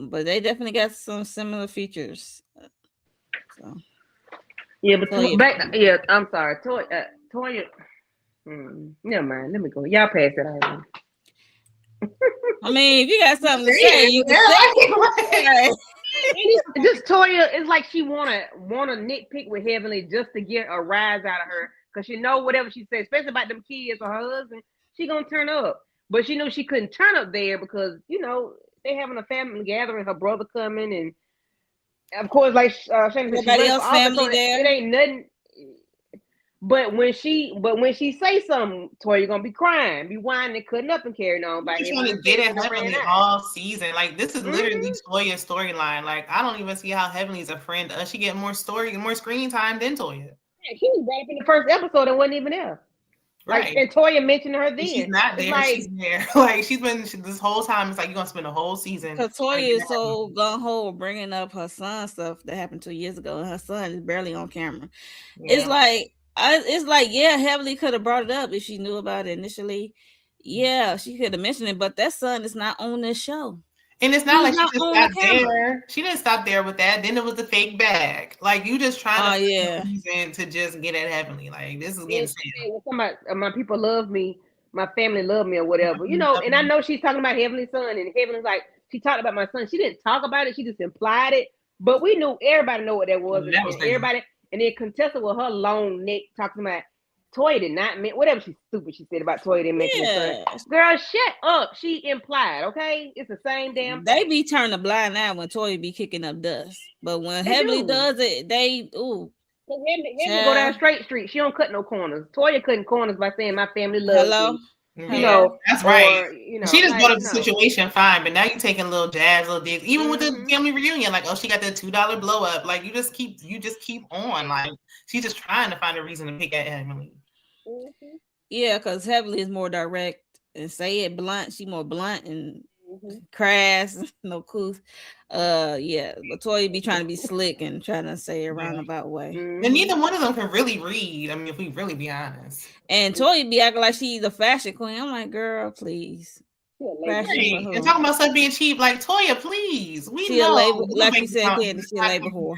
But they definitely got some similar features. So. Yeah, but I'm sorry, Toya. Never mind. Let me go. Y'all pass it out. I mean, if you got something to say, you can say. Just Toya, it's like she wanna nitpick with Heavenly just to get a rise out of her, because she know whatever she says, especially about them kids or her husband, she gonna turn up. But she knew she couldn't turn up there because they having a family gathering, her brother coming, and of course, like everybody else family there. It ain't nothing. But when she say something, Toya, you're gonna be crying, be whining, cutting up, and carrying on. By trying to get at Heavenly all season. Like, this is literally Toya's storyline. Like, I don't even see how Heavenly's a friend. She get more screen time than Toya. Yeah, she was right up in the first episode and wasn't even there. Like, and Toya mentioned her then. She's not there. Like, she's there. Like, she's been this whole time. It's like you're gonna spend a whole season. Because Toya is so gung ho bringing up her son stuff that happened 2 years ago, and her son is barely on camera. Yeah. It's like, yeah, Heavenly could have brought it up if she knew about it initially. Yeah, she could have mentioned it, but that son is not on this show. And it's not like He's she not just on got the camera. there. She didn't stop there with that. Then it was the fake bag. Like you just trying to find yeah. a reason to just get at Heavenly. Like this is getting Then sad. she said, well, somebody, my people love me, my family love me, or whatever. You know, and I know she's talking about Heavenly's son, and Heavenly's like, she talked about my son. She didn't talk about it. She just implied it. But we knew, everybody know what that was. That was and crazy. everybody, and then Contessa with her long neck talking about Toya did not mean whatever she said about Toya didn't mention his son. Girl, shut up. She implied, okay? It's the same damn They thing. be turning a blind eye when Toya be kicking up dust. But when They Heavenly do. does it, they Heavenly go down straight street. She don't cut no corners. Toya cutting corners by saying my family loves me. You know, that's right. Or, you know, she just like, brought up the situation fine, but now you're taking little jabs, little digs. Even with the family reunion, like, oh, she got the $2 blow up. Like you just keep on. Like she's just trying to find a reason to pick at Heavenly. Yeah, because Heavenly is more direct and say it blunt. She more blunt and crass, no cool. Yeah, but Toya be trying to be slick and trying to say a roundabout way. And neither one of them can really read. I mean, if we really be honest. And Toya be acting like she's a fashion queen. I'm like, girl, please. Fashion and talking about stuff being cheap, like Toya, please. We know, like you said, Candy, she a labor whore.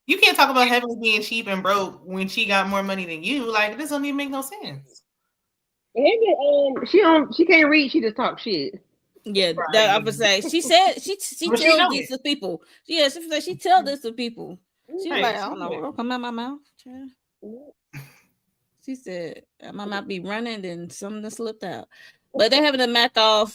You can't talk about Heavenly being cheap and broke when she got more money than you. Like this don't even make no sense. She can't read. She just talk shit. Yeah, that I would say. She said she tells this to people. Yeah, she said she tells this to people. She was like, I don't know what'll come out my mouth. She said my mouth be running and something slipped out. But they're having a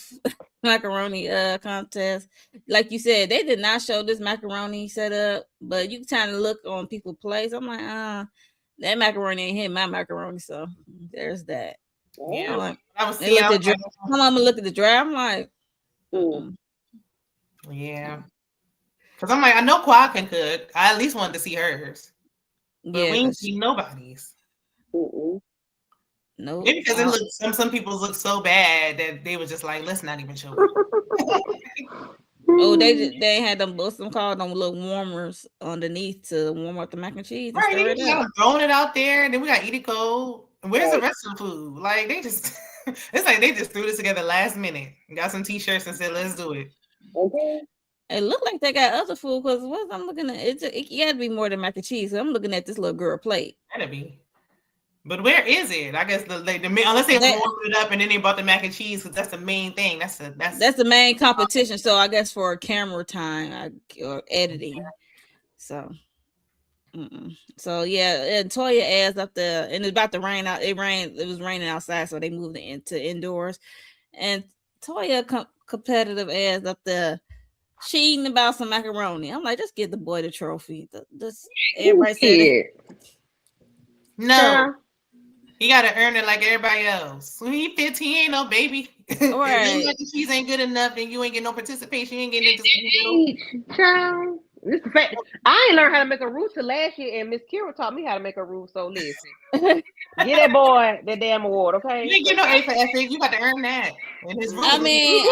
macaroni contest. Like you said, they did not show this macaroni setup, but you kind of look on people's plates. I'm like, that macaroni ain't hit my macaroni, so there's that. Yeah, like, I'm gonna look at the dry. I'm like, yeah, because I'm like, I know Quad can cook. I at least wanted to see hers, but we ain't seen nobody's. No, maybe because it looked some people's look so bad that they were just like, let's not even show it. Oh, they had them what's them called them little warmers underneath to warm up the mac and cheese. Right, they just got them throwing it out there, and then we got eat it cold. Where's the rest of the food? Like they just, it's like they just threw this together last minute. Got some t-shirts and said, let's do it. Okay. It looked like they got other food because what I'm looking at, it had to be more than mac and cheese. So I'm looking at this little girl plate. Gotta be. But where is it? I guess the unless they warmed it up and then they bought the mac and cheese because that's the main thing. That's the main competition. So I guess for camera time or editing. So, so yeah, and Toya asked up there, and it's about to rain out. It was raining outside, so they moved it into indoors. And Toya competitive ass up there. She eating about some macaroni. I'm like, just give the boy the trophy. Everybody said it. No. He got to earn it like everybody else. When he 15, he ain't no baby. Right. If the cheese ain't good enough, then you ain't getting no participation. You ain't getting it. Child. This the fact. I ain't learned how to make a roux till last year, and Miss Kira taught me how to make a roux. So listen, get that boy that damn award, okay? You ain't get no A for effort. You got to earn that. I mean,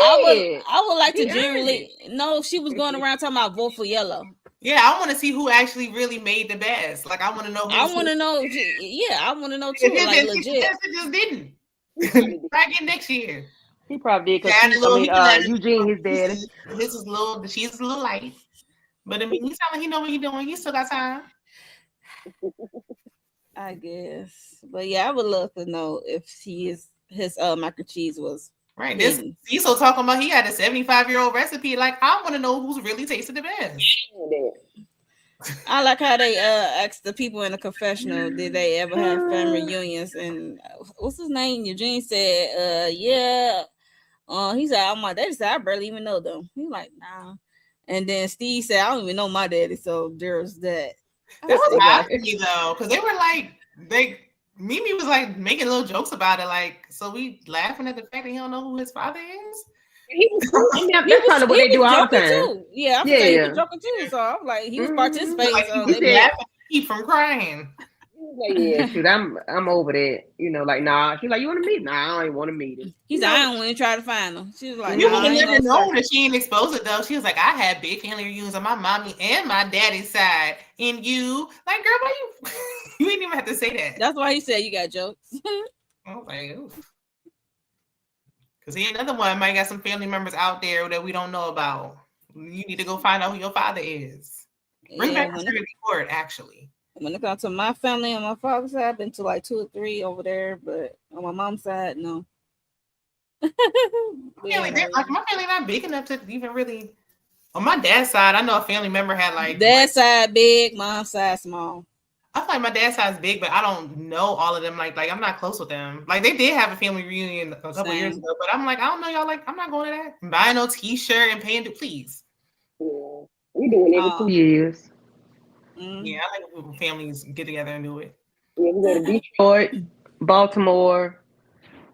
I would like to genuinely know if she was going around talking about vote for yellow. Yeah, I want to see who actually really made the best. Like, I want to know. I want to know. Yeah, I want to know too. Like legit. It just didn't. Try again next year. He probably did because Eugene, his dad. This is little. She's a little light, but I mean, he sound like he know what he's doing. He still got time. I guess, but yeah, I would love to know if his mac and cheese was. Right. This Cecil talking about he had a 75-year-old recipe. Like, I want to know who's really tasted the best. I like how they asked the people in the confessional, did they ever have family reunions? And what's his name? Eugene said, yeah. He said, oh, my daddy said, I barely even know them. He like, nah. And then Steve said, I don't even know my daddy. So there's that. That was happy though, because they were like, Mimi was like making little jokes about it, like, so we laughing at the fact that he don't know who his father is. That's kind of what they do all the time. Too. Yeah, I'm saying he was joking too. So I'm like, he was participating. Like, so he laughing to keep from crying. Like, yeah, shoot, I'm over that. You know, like, nah. She's like, you want to meet? Nah, I ain't want to meet him. He's like, I don't want to try to find him. She was like, you would have never known that she ain't exposed it though. She was like, I had big family reunions on my mommy and my daddy's side. And you, like, girl, why you ain't even have to say that. That's why he said you got jokes. I was like, oof. Because he another one might got some family members out there that we don't know about. You need to go find out who your father is. Bring back the court, actually. When it comes to my family on my father's side, I've been to like 2 or 3 over there, but on my mom's side, no. My family not big enough to even really. On my dad's side, I know a family member had like dad's side big, mom's side small. I feel like my dad's side is big, but I don't know all of them. Like I'm not close with them. Like they did have a family reunion a couple years ago, but I'm like, I don't know y'all. Like I'm not going to that. I'm buying no T-shirt and paying to please. Yeah, we doing it every 2 years. Yeah, I like when families get together and do it. Yeah, we go to Detroit, Baltimore,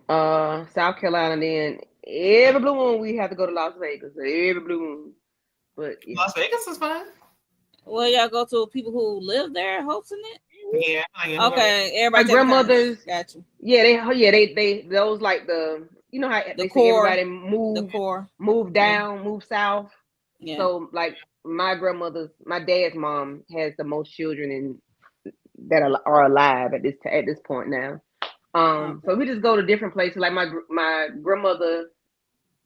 South Carolina, then every blue moon we have to go to Las Vegas. Every blue moon. But Las Vegas is fun. Well, y'all go to people who live there hosting it? Yeah. Okay, everybody. My grandmothers. Got you. Yeah, they those like the how the they core, say everybody move down, move south. Yeah. So like my dad's mom has the most children that are alive at this point now. So we just go to different places. Like my grandmother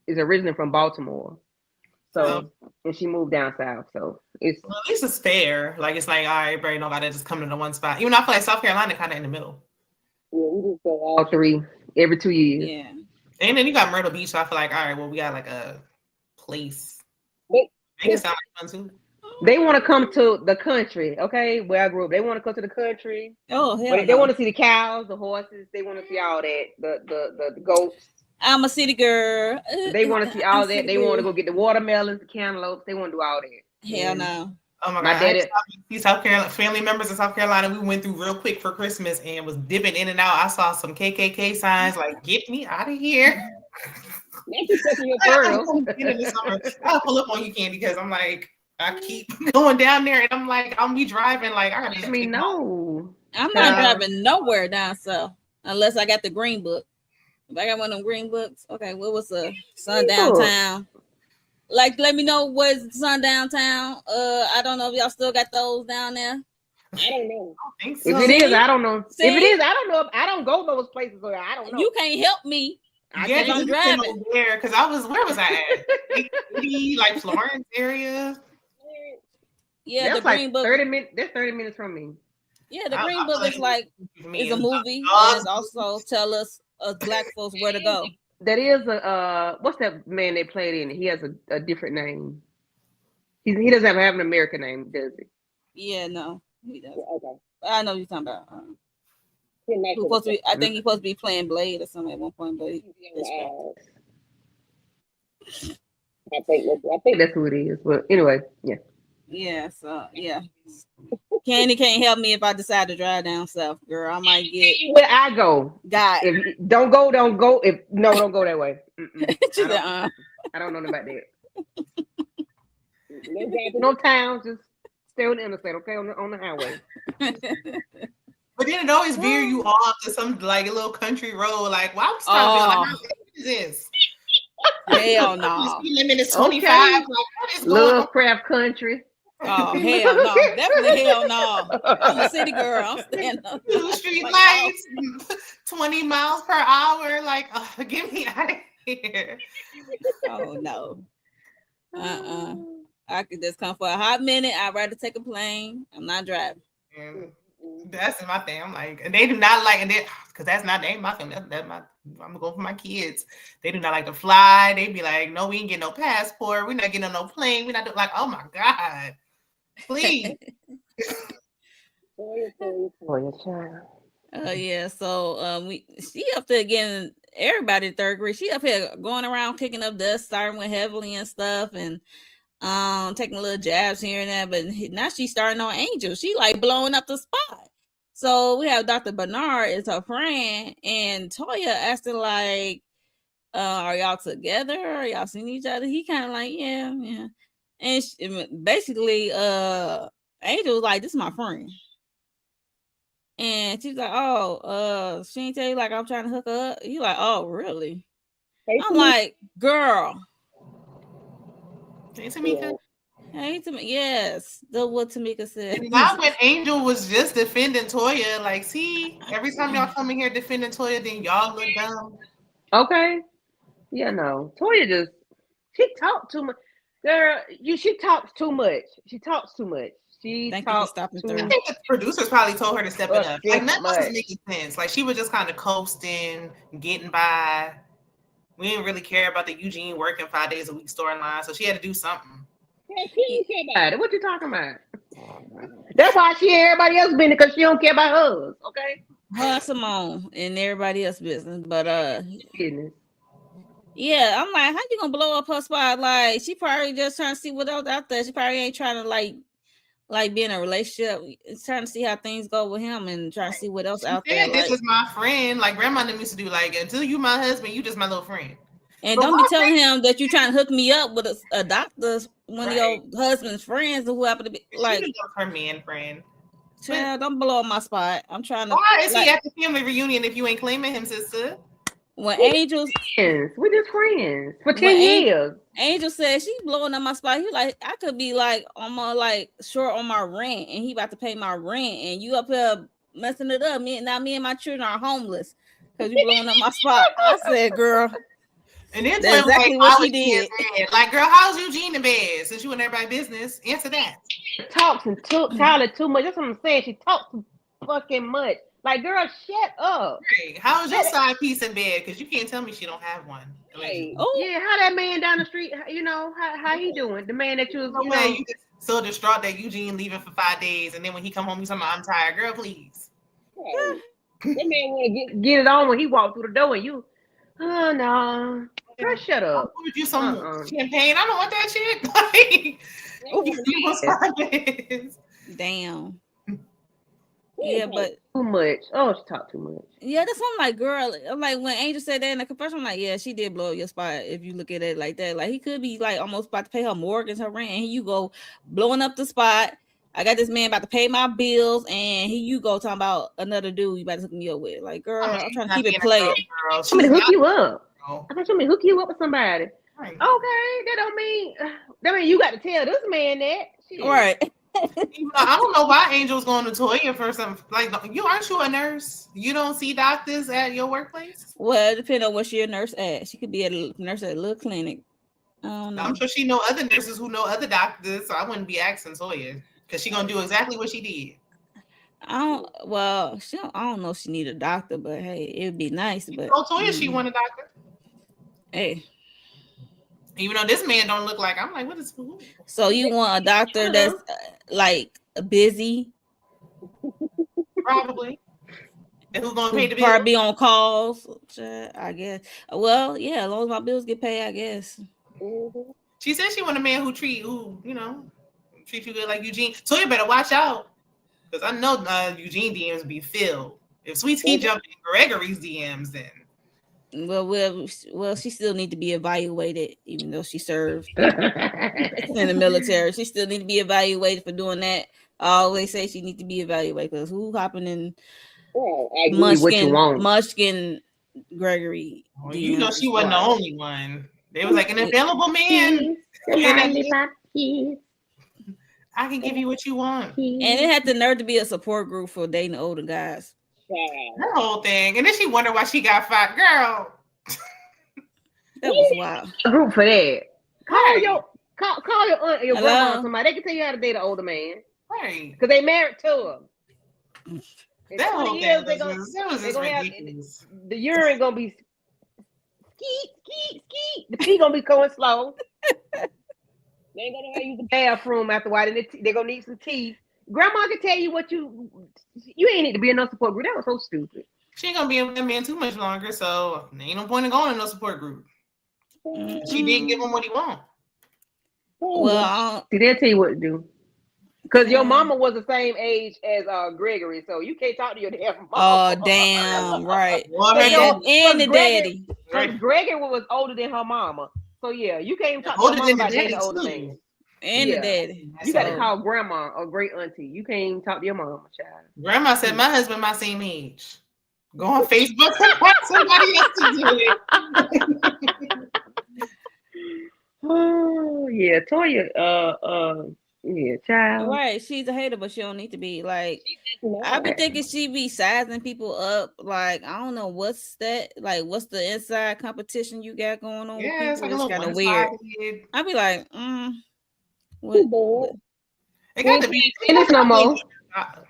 is originally from Baltimore. So and she moved down south. So at least it's fair. Like it's like all right, everybody know gotta just come to the one spot. Even though I feel like South Carolina kind of in the middle. Yeah, we just go all 3 every 2 years. Yeah. And then you got Myrtle Beach, so I feel like all right, well we got like a place. Vegas sound like fun too. They want to come to the country, okay? Where I grew up, they want to come to the country. Oh hell, they want to see the cows, the horses. They want to see all that, the goats. I'm a city girl. They want to see all that. They want to go get the watermelons, the cantaloupes. They want to do all that. Hell no. Oh my God. These South Carolina family members in South Carolina, we went through real quick for Christmas and was dipping in and out. I saw some KKK signs like, get me out of here. I'll pull up on you, Candy, because I'm like, I keep going down there and I'm like, I'll be driving like I gotta no. I'm not driving nowhere down south unless I got the green book. If I got one of them green books, okay, what was the sundown town? Like, let me know what's sundown town. I don't know if y'all still got those down there. I don't know. I think so. If it is, I don't know. See? If it is, I don't know. I don't go those places, so I don't know. You can't help me. I'm driving there because where was I at? Like Florence area. Yeah, that's the green book. 30 minutes. That's 30 minutes from me. Yeah, the green book is like is a movie and it's also tell us black folks where to go. That is what's that man they played in? He has a different name. He doesn't have an American name, does he? Yeah, no, he doesn't. Yeah, okay. I know what you're talking about. I think he's supposed to be playing Blade or something at one point, but I think that's who it is. But anyway, yeah. Yeah, so yeah. Candy can't help me if I decide to drive down south, girl. I might get where I go. God, don't go. Don't go that way. I don't know about that. No towns, just stay on the interstate, okay, on the highway. But then it always veer you off to some like a little country road. Like, why would start like, what is this? Hell no. Limit is 25. Okay. Like, what is little craft country. Oh hell no! Definitely hell no! I'm a city girl. I'm standing up. 2 street lights, 20 miles per hour. Like, get me out of here! Oh no! I could just come for a hot minute. I'd rather take a plane. I'm not driving. That's my thing. I'm like, and they do not like, and because that's not my family. That's my. I'm gonna go for my kids. They do not like to fly. They be like, no, we ain't getting no passport. We're not getting on no plane. We're not like, oh my God, please. Yeah. So she up there again. Everybody in 3rd grade. She up here going around kicking up dust, starting with Heavenly and stuff, and taking little jabs here and there. But now she's starting on Angel. She like blowing up the spot. So we have Dr. Bernard is her friend, and Toya asked her like, "Are y'all together? Are y'all seeing each other?" He kind of like, "Yeah." And basically, Angel was like, "This is my friend," and she's like, "Oh, she ain't tell you like I'm trying to hook her up." You like, "Oh, really?" I'm like, "Girl." Hey, Tamika. Hey, yes, what Tamika said. Not when Angel was just defending Toya. Like, see, every time y'all come in here defending Toya, then y'all look dumb. Okay. Yeah, no. Toya she talks too much. Girl, she talks too much. She talks too much. She Thank you for talks stopping too through. I think the producers probably told her to step it up. Like none of much. us was making sense. Like she was just kind of coasting, getting by. We didn't really care about the Eugene working 5 days a week storyline, so she had to do something. Yeah, she didn't care about it. What you talking about? That's why she and everybody else been because she don't care about hers. Okay. Her, Simone, and everybody else business, but business. Yeah, I'm like, how you gonna blow up her spot? Like, she probably just trying to see what else out there. She probably ain't trying to like be in a relationship. It's trying to see how things go with him and trying to see what else out there. This is my friend. Like grandma them used to do. Like until you my husband, you just my little friend. And don't be telling him that you trying to hook me up with a doctor, one of your husband's friends, or who happen to be like her man friend. Child, don't blow up my spot. I'm trying to. Why is he at the family reunion if you ain't claiming him, sister? When Angel's friends, we just friends for 10 years. Angel said she's blowing up my spot. He like, I could be like on my short on my rent, and he about to pay my rent, and you up here messing it up. Me and my children are homeless because you blowing up my spot. I said, girl. And then that's exactly what she did. Like, girl, how's Eugene in bed? Since you in everybody's business, answer that. Talks and Tyler too much. That's what I'm saying. She talks too fucking much. Like, girl, shut up. Hey, how's your side piece in bed? Because you can't tell me she don't have one. Hey, yeah, how that man down the street? You know how he doing? The man that you was, you just so distraught that Eugene leaving for 5 days, and then when he come home, he's talking about, I'm tired, girl. Please. Hey, that man want to get it on when he walked through the door, and you, oh no. Girl, shut up. I you some champagne. I don't want that shit. Like, damn. Yeah, but too much. Oh, she talked too much. Yeah, that's what I'm like, girl. I'm like, when Angel said that in the confession, I'm like, yeah, she did blow up your spot. If you look at it like that, like he could be like almost about to pay her mortgage, her rent, and here you go blowing up the spot. I got this man about to pay my bills, and here you go talking about another dude you about to hook me up with. Like, girl, I'm trying to keep it playing. I'm gonna hook you up. I thought you mean hook you up with somebody. Right. Okay, that don't mean you got to tell this man that. Shit. Right. I don't know why Angel's going to Toya for something. Like, aren't you a nurse? You don't see doctors at your workplace? Well, it depends on where she's a nurse at. She could be a nurse at a little clinic. I don't know. I'm sure she know other nurses who know other doctors, so I wouldn't be asking Toya because she's gonna do exactly what she did. I don't know if she need a doctor, but hey, it would be nice. But Toya, she want a doctor. Hey. Even though this man don't look like, I'm like, what is who? So you want a doctor that's like busy? Probably. And who's gonna pay the bill? Probably be on calls, I guess. Well, yeah, as long as my bills get paid, I guess. Mm-hmm. She said she want a man who treat you good like Eugene. So you better watch out, because I know Eugene DMs be filled. If Sweet Tea jump in Gregory's DMs, then. Well, she still need to be evaluated, even though she served in the military. She still need to be evaluated for doing that. I always say she need to be evaluated because who hopping in Munchkin Gregory? You know she wasn't the only one. They was like an available man. I can give you what you want. And it had the nerve to be a support group for dating older guys. That whole thing, and then she wondered why she got fired. Girl, that was wild. A group for that. Call your aunt or your grandma or somebody. They can tell you how to date an older man, right? Because they married to him. That whole thing was ridiculous. The urine gonna be skeet. The pee gonna be going slow. They ain't gonna know how to use the bathroom after a while. They're gonna need some teeth. Grandma can tell you what you ain't need to be in no support group. That was so stupid. She ain't gonna be in that man too much longer, so ain't no point in going in no support group. She didn't give him what he want. Well, they'll tell you what to do. Because your mama was the same age as Gregory, so you can't talk to your damn mama. Oh, damn, right. And the daddy. Right. Gregory was older than her mama. So yeah, you can't talk to your mama about dating older man. And the daddy. You got to call grandma or great auntie. You can't talk to your mama, child. Grandma said, my husband my same age. Go on Facebook and find somebody else to do it. Oh, yeah. Toya, yeah, child. Right. She's a hater, but she don't need to be like. I be thinking she be sizing people up. Like, I don't know what's that. Like, what's the inside competition you got going on with Yeah, people? it's like a It's little kind of weird. one-sided. I be like, what? It got to be tennis no more.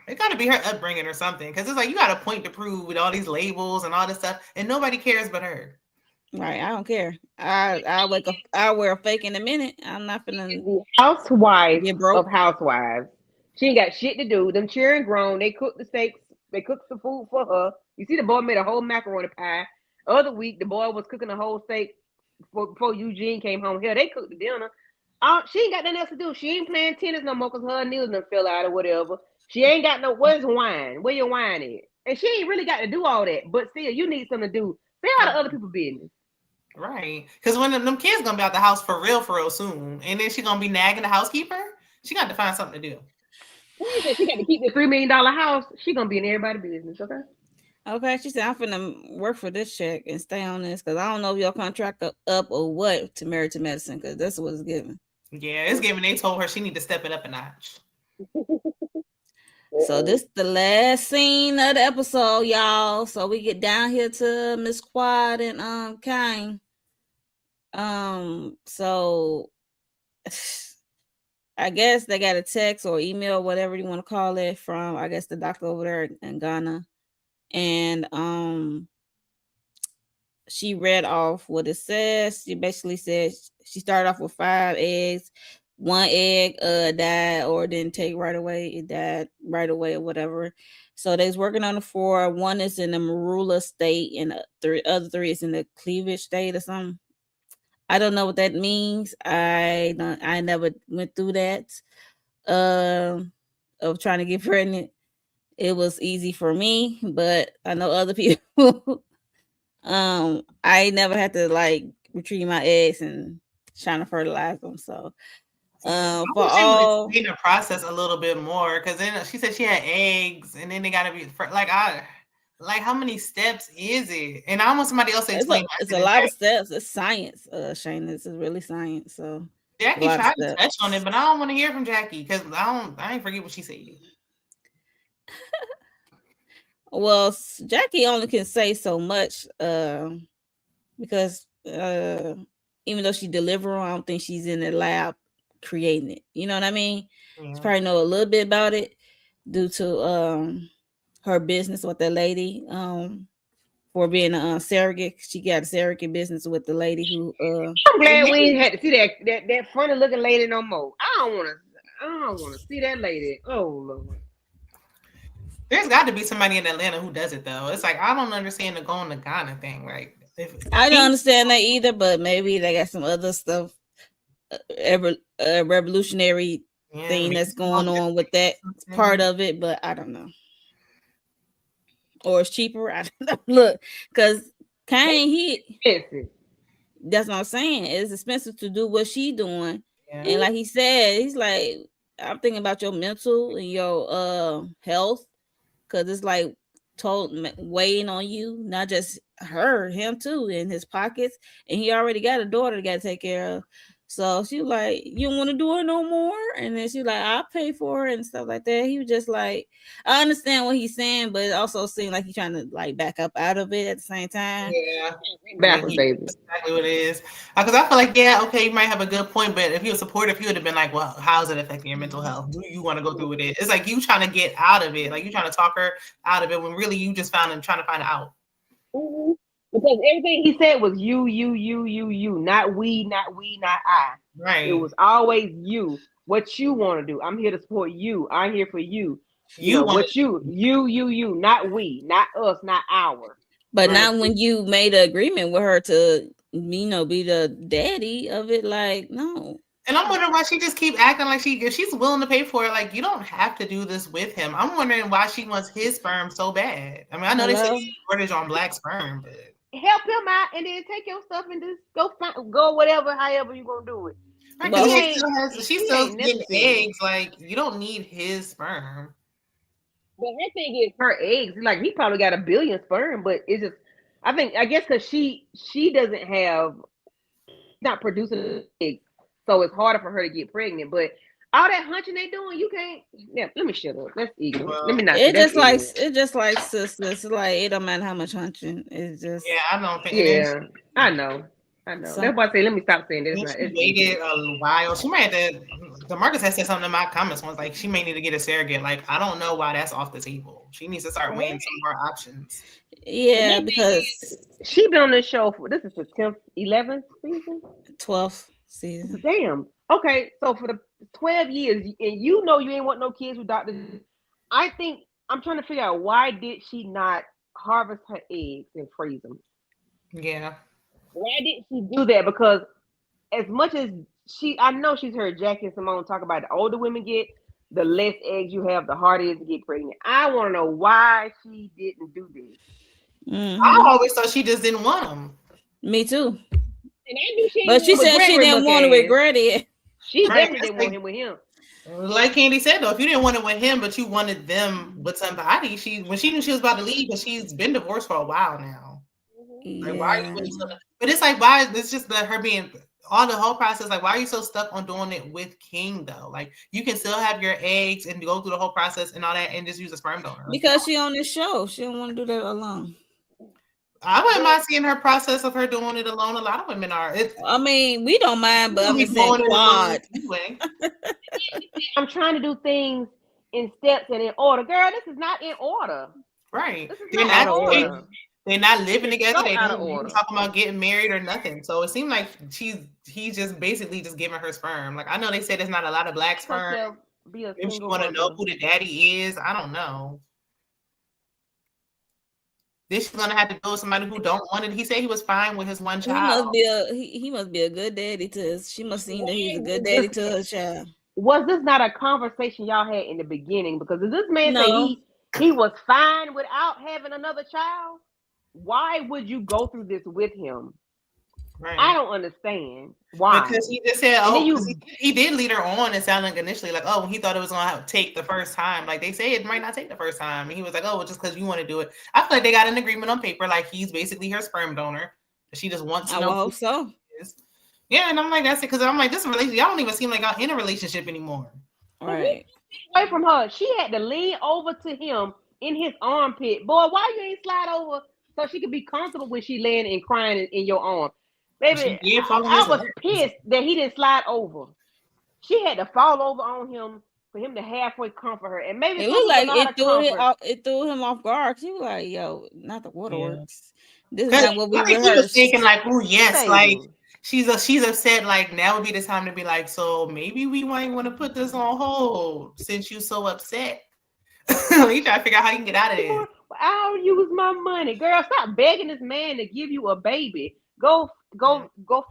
It got to be her upbringing or something, because it's like you got a point to prove with all these labels and all this stuff, and nobody cares but her. Right, I don't care. I wake up. I wear a fake in a minute. I'm not gonna housewife get broke. of housewives. She ain't got shit to do. Them cheering grown. They cook the steaks. They cook the food for her. You see, the boy made a whole macaroni pie. Other week, the boy was cooking a whole steak before Eugene came home. Here, they cooked the dinner. She ain't got nothing else to do. She ain't playing tennis no more because her nails done fell out or whatever. She ain't got no. Where's wine? Where your wine at? And she ain't really got to do all that. But still, you need something to do. Stay out of other people's business. Right. Because when them kids gonna be out the house for real soon, and then she gonna be nagging the housekeeper, she got to find something to do. She got to keep the $3 million house. She gonna be in everybody's business, okay? Okay, she said I'm finna work for this check and stay on this because I don't know if your contract up or what to Married to Medicine because that's what it's giving. Yeah, it's giving. They told her she need to step it up a notch. So this is the last scene of the episode, y'all. So we get down here to Miss Quad and Kane. So I guess they got a text or email, whatever you want to call it, from I guess the doctor over there in Ghana. And she read off what it says. She basically said she started off with 5 eggs. 1 egg died or didn't take right away. It died right away or whatever. So they was working on the 4. 1 is in the Marula state and the other 3 is in the cleavage state or something. I don't know what that means. I never went through that of trying to get pregnant. It was easy for me, but I know other people. I never had to like retrieve my eggs and trying to fertilize them. So I for wish all they would explain the process a little bit more, because then she said she had eggs and then they gotta be like how many steps is it? And I want somebody else to explain. It's a lot of steps. It's science, Shane. This is really science. So Jackie tried to touch on it, but I don't want to hear from Jackie because I ain't forget what she said. Well, Jackie only can say so much because even though she deliver, I don't think she's in the lab creating it. You know what I mean? Yeah. She probably know a little bit about it due to her business with that lady for being a surrogate. She got a surrogate business with the lady who I'm glad we ain't had to see that funny looking lady no more. I don't want to see that lady. Oh Lord. There's got to be somebody in Atlanta who does it though. It's like I don't understand the going to Ghana thing. Like I don't understand that either, but maybe they got some other stuff, revolutionary thing that's going on with that part of it. But I don't know. Or it's cheaper. I don't know. Look, because Kane, that's what I'm saying. It's expensive to do what she doing, and like he said, he's like, I'm thinking about your mental and your health. Cause it's like weighing on you, not just him too, in his pockets, and he already got a daughter to got to take care of. So she was like, you don't want to do it no more? And then she was like, I'll pay for it and stuff like that. He was just like, I understand what he's saying, but it also seemed like he's trying to like back up out of it at the same time. Yeah, backwards, baby. That's exactly what it is. Because I feel like, yeah, okay, you might have a good point, but if you were supportive, you would have been like, well, how's it affecting your mental health? Do you want to go through with it? It's like you trying to get out of it. Like you trying to talk her out of it when really you just trying to find out. Mm-hmm. Because everything he said was you, not we, not I. Right. It was always you. What you want to do. I'm here to support you. I'm here for you. You know, what you, not we, not us, not our. But not when you made an agreement with her to, be the daddy of it. Like, no. And I'm wondering why she just keep acting like if she's willing to pay for it, like you don't have to do this with him. I'm wondering why she wants his sperm so bad. I mean, I know they say shortage on black sperm, but help him out and then take your stuff and just go whatever, however you gonna do it. Right, but she still getting eggs. Like you don't need his sperm. But her thing is her eggs. Like he probably got 1 billion sperm, but it's just I guess because she doesn't have not producing eggs, so it's harder for her to get pregnant. But all that hunching they doing, you can't. Yeah, let me shut up. That's ignorant. Well, let me not. It That's just like ignorant. it just like sisters. Like it don't matter how much hunching. It's just yeah, I don't think. Yeah, I know. That's why I say let me stop saying this. Then Not. she It's waited ignorant. a while. She might have the Marcus has said something in my comments once, like she may need to get a surrogate. Like, I don't know why that's off the table. She needs to start weighing some more options. yeah, because She been on this show for this is the 10th, 11th season. 12th season. Damn. Okay, so for the 12 years, and you know you ain't want no kids with Dr. I think I'm trying to figure out why did she not harvest her eggs and freeze them? Yeah. Why did she do that? Because as much as I know she's heard Jackie and Simone talk about the older women get, the less eggs you have, the harder it is to get pregnant. I want to know why she didn't do this. Mm-hmm. I always thought she just didn't want them. Me too. And I knew but she said she didn't want to regret it. She definitely didn't want him with him. Like Candy said, though, if you didn't want it with him, but you wanted them with somebody, when she knew she was about to leave, but she's been divorced for a while now. Yeah. Like, why are you still, but it's like, why? It's just her being all the whole process. Like, why are you so stuck on doing it with King though? Like, you can still have your eggs and go through the whole process and all that, and just use a sperm donor. Because she on this show, she don't want to do that alone. I wouldn't mind seeing her process of her doing it alone. A lot of women are. I mean, we don't mind, but I'm just saying quad. Anyway. I'm trying to do things in steps and in order. Girl, this is not in order. Right. They're not order. They're not living together. They don't talk about getting married or nothing. So it seemed like he's just basically just giving her sperm. Like, I know they said there's not a lot of black sperm. If she want to know who the daddy is, I don't know. This she's gonna have to go with somebody who don't want it. He said he was fine with his one child. He must be a good daddy to us. She must seen that he's a good daddy to her child. Was this not a conversation y'all had in the beginning? Because if this man say he was fine without having another child, why would you go through this with him? Right. I don't understand why. Because he just said, he did lead her on. It sounded like initially like, when he thought it was going to take the first time. Like, they say it might not take the first time. And he was like, just because you want to do it. I feel like they got an agreement on paper. Like, he's basically her sperm donor. She just wants to know. I hope so. Yeah, and I'm like, that's it. Because I'm like, this relationship, y'all don't even seem like y'all in a relationship anymore. Right. Away from her. She had to lean over to him in his armpit. Boy, why you ain't slide over so she could be comfortable when she laying and crying in your arm? Baby, I was pissed that he didn't slide over. She had to fall over on him for him to halfway comfort her. And maybe it looked like it threw him off guard. She was like, yo, not the waterworks. This is not what we rehearsed. He was thinking like, oh yes, like she's upset. Like, now would be the time to be like, so maybe we might want to put this on hold since you're so upset. You try to figure out how you can get out of this. I'll use my money. Girl, stop begging this man to give you a baby. Go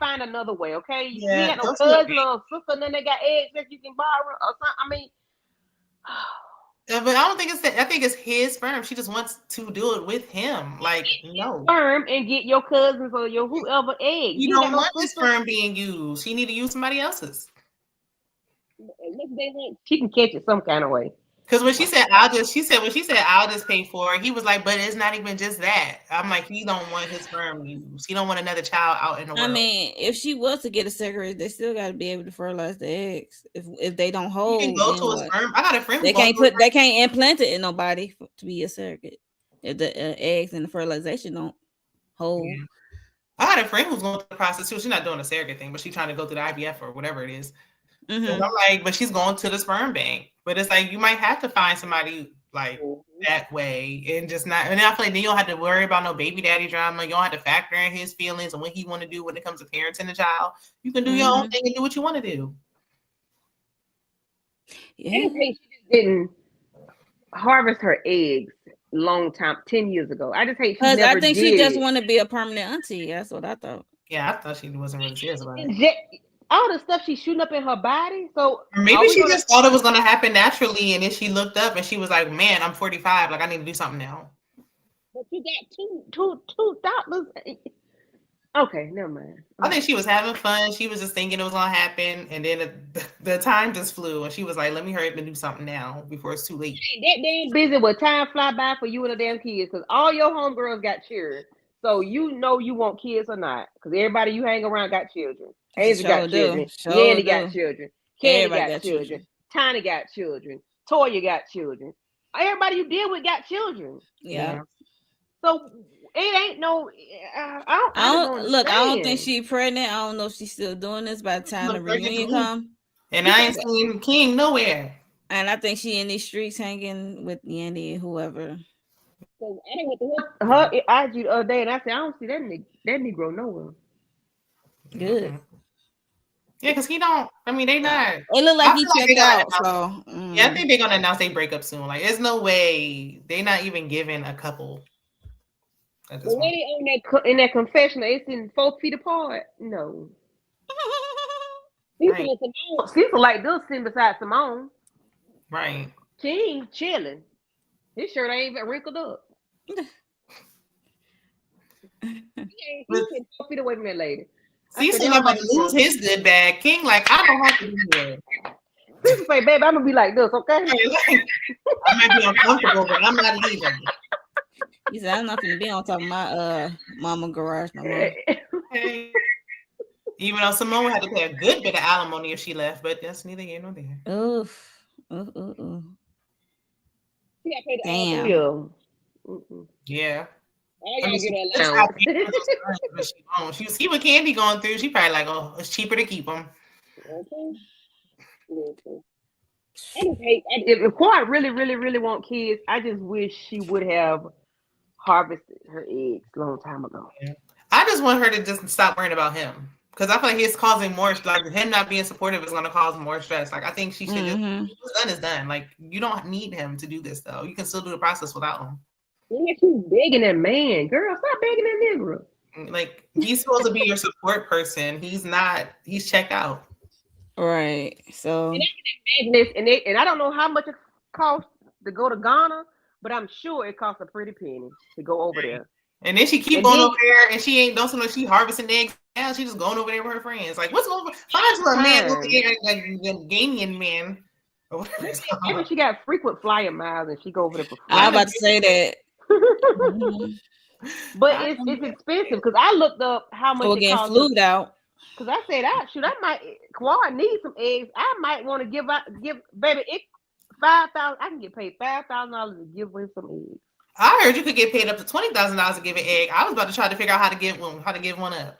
find another way, okay? You got no cousin or sister, and then they got eggs that you can borrow or something. I mean, but I don't think it's that. I think it's his sperm. She just wants to do it with him. Like, no. Sperm and get your cousins or your whoever eggs. You don't want his sperm being used. You need to use somebody else's. She can catch it some kind of way. Because when she said I'll just pay for it, he was like, but it's not even just that. I'm like, he don't want his sperm used. He don't want another child out in the world. I mean, if she was to get a surrogate, they still got to be able to fertilize the eggs. If they don't hold, you can go to a sperm. I got a friend. They can't implant it in nobody to be a surrogate if the eggs and the fertilization don't hold. Yeah. I had a friend who's going through the process too. She's not doing a surrogate thing, but she's trying to go through the IVF or whatever it is. Mm-hmm. And I'm like, but she's going to the sperm bank. But it's like, you might have to find somebody like that way and just not. And I feel like then you don't have to worry about no baby daddy drama. You don't have to factor in his feelings and what he want to do when it comes to parenting the child. You can do your own thing and do what you want to do. Yeah. She didn't harvest her eggs long time, 10 years ago. I just hate she never did. She just want to be a permanent auntie. That's what I thought. Yeah, I thought she wasn't really serious about it. All the stuff she's shooting up in her body. So or maybe she just thought it was going to happen naturally, and then she looked up and she was like, "Man, I'm 45. Like, I need to do something now." But you got two doctors. Okay, never mind. I think she was having fun. She was just thinking it was going to happen, and then the time just flew, and she was like, "Let me hurry up and do something now before it's too late." That damn busy with time fly by for you and the damn kids, because all your homegirls got children. So you know you want kids or not, because everybody you hang around got children. Hazel got children. Yandy got children. Candy got children. Tiny got children. Toya got children. Everybody you deal with got children. Yeah. So it ain't no. I don't think she's pregnant. I don't know if she's still doing this by the time the reunion come. And I ain't seen King nowhere. And I think she in these streets hanging with Yandy and whoever. So I didn't went to her IG the other day, and I said I don't see that Negro nowhere. Good. Mm-hmm. Yeah, because he don't. I mean, they not. It look like he checked out. So yeah, I think they're gonna announce they break up soon. Like, there's no way they not even giving a couple. The lady on in that confessional, it's in 4 feet apart. No. Right. People like this sitting beside Simone. Right. King chilling. His shirt ain't even wrinkled up. He's 4 feet away from that lady. Cecil about to lose his good bag. King, like, I don't have to be here. Cecil say, baby, I'm gonna be like this, okay? I might be uncomfortable, but I'm not leaving. He said, I'm not gonna be on top of my mama garage no more. Okay. Even though Simone had to pay a good bit of alimony if she left, but that's neither here nor there. Oof. Damn. Yeah. I mean, she see what Candy going through. She probably like, oh, it's cheaper to keep them. Okay. I just hate if Quad really want kids. I just wish she would have harvested her eggs a long time ago. Yeah. I just want her to just stop worrying about him, because I feel like he's causing more. Like, him not being supportive is going to cause more stress. Like, I think she should just what's done is done. Like, you don't need him to do this though. You can still do the process without him. Yeah, she's begging that man, girl. Stop begging that nigga. Like, he's supposed to be your support person. He's not. He's checked out. Right. So. And I can imagine this, and I don't know how much it costs to go to Ghana, but I'm sure it costs a pretty penny to go over there. And then she keep going over there, and she ain't don't seem like she harvesting eggs now. She just going over there with her friends. Like, what's over? Find you a man over there, like a Ghanaian man. Maybe she got frequent flyer miles, and she go over there for free. I was about to say that. But it's expensive, because I looked up how much it costs. Flued out. Because I said, I might Quad need some eggs. I might want to give baby it $5,000. I can get paid $5,000 to give away some eggs. I heard you could get paid up to $20,000 to give an egg. I was about to try to figure out how to give one up.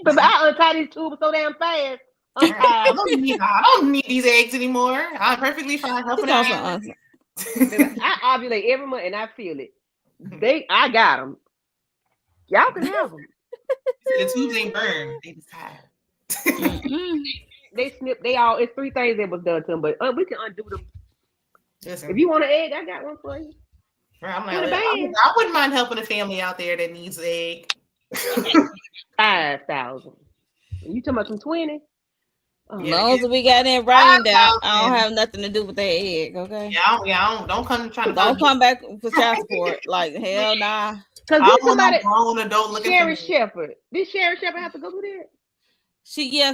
But I untie these tubes so damn fast. I don't need these eggs anymore. I'm perfectly fine helping out. I ovulate every month and I feel it. I got them. Y'all can have them. The tubes ain't burned. They just tired. They snip. It's 3 things that was done to them, but we can undo them. Listen, if you want an egg, I got one for you. Right, I'm like, I wouldn't mind helping a family out there that needs an egg. 5,000. You talking about some 20? As long as we got in writing down, I don't have nothing to do with that egg. Okay. Yeah, don't come trying to. Don't come back for child support. Like, hell nah. Because this somebody grown adult looking. Sherry Shepherd. Did Sherry Shepherd have to go through that?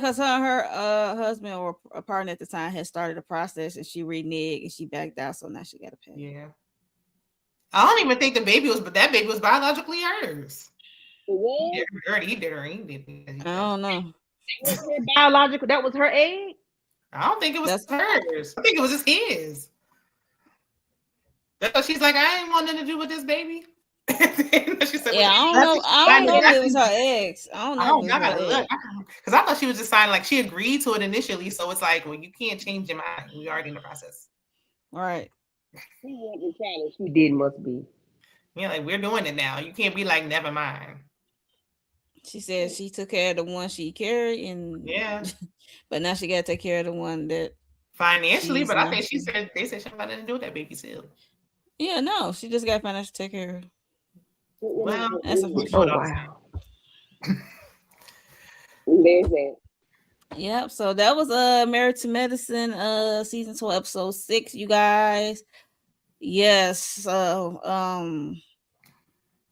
Because her husband or a partner at the time had started a process, and she reneged and she backed out, so now she got to pay. Yeah. I don't even think that baby was biologically hers. What? He did her. I don't know. That was her biological. That was her egg. I don't think it was hers. I think it was just his. That's why she's like, I ain't want nothing to do with this baby. She said, I don't know if it was her ex. I don't know. Because I thought she was just signing, like, she agreed to it initially. So it's like, well, you can't change your mind. We're already in the process. All right. She did, must be. Yeah, like, we're doing it now. You can't be like, never mind. She said she took care of the one she carried, and but now she got to take care of the one that financially. But I think they said she had nothing to do with that baby still. Yeah, no, she just got financial take care of. Well, that's a wow. There's that. Yep. So that was Married to Medicine, season 12, episode 6. You guys. Yes. So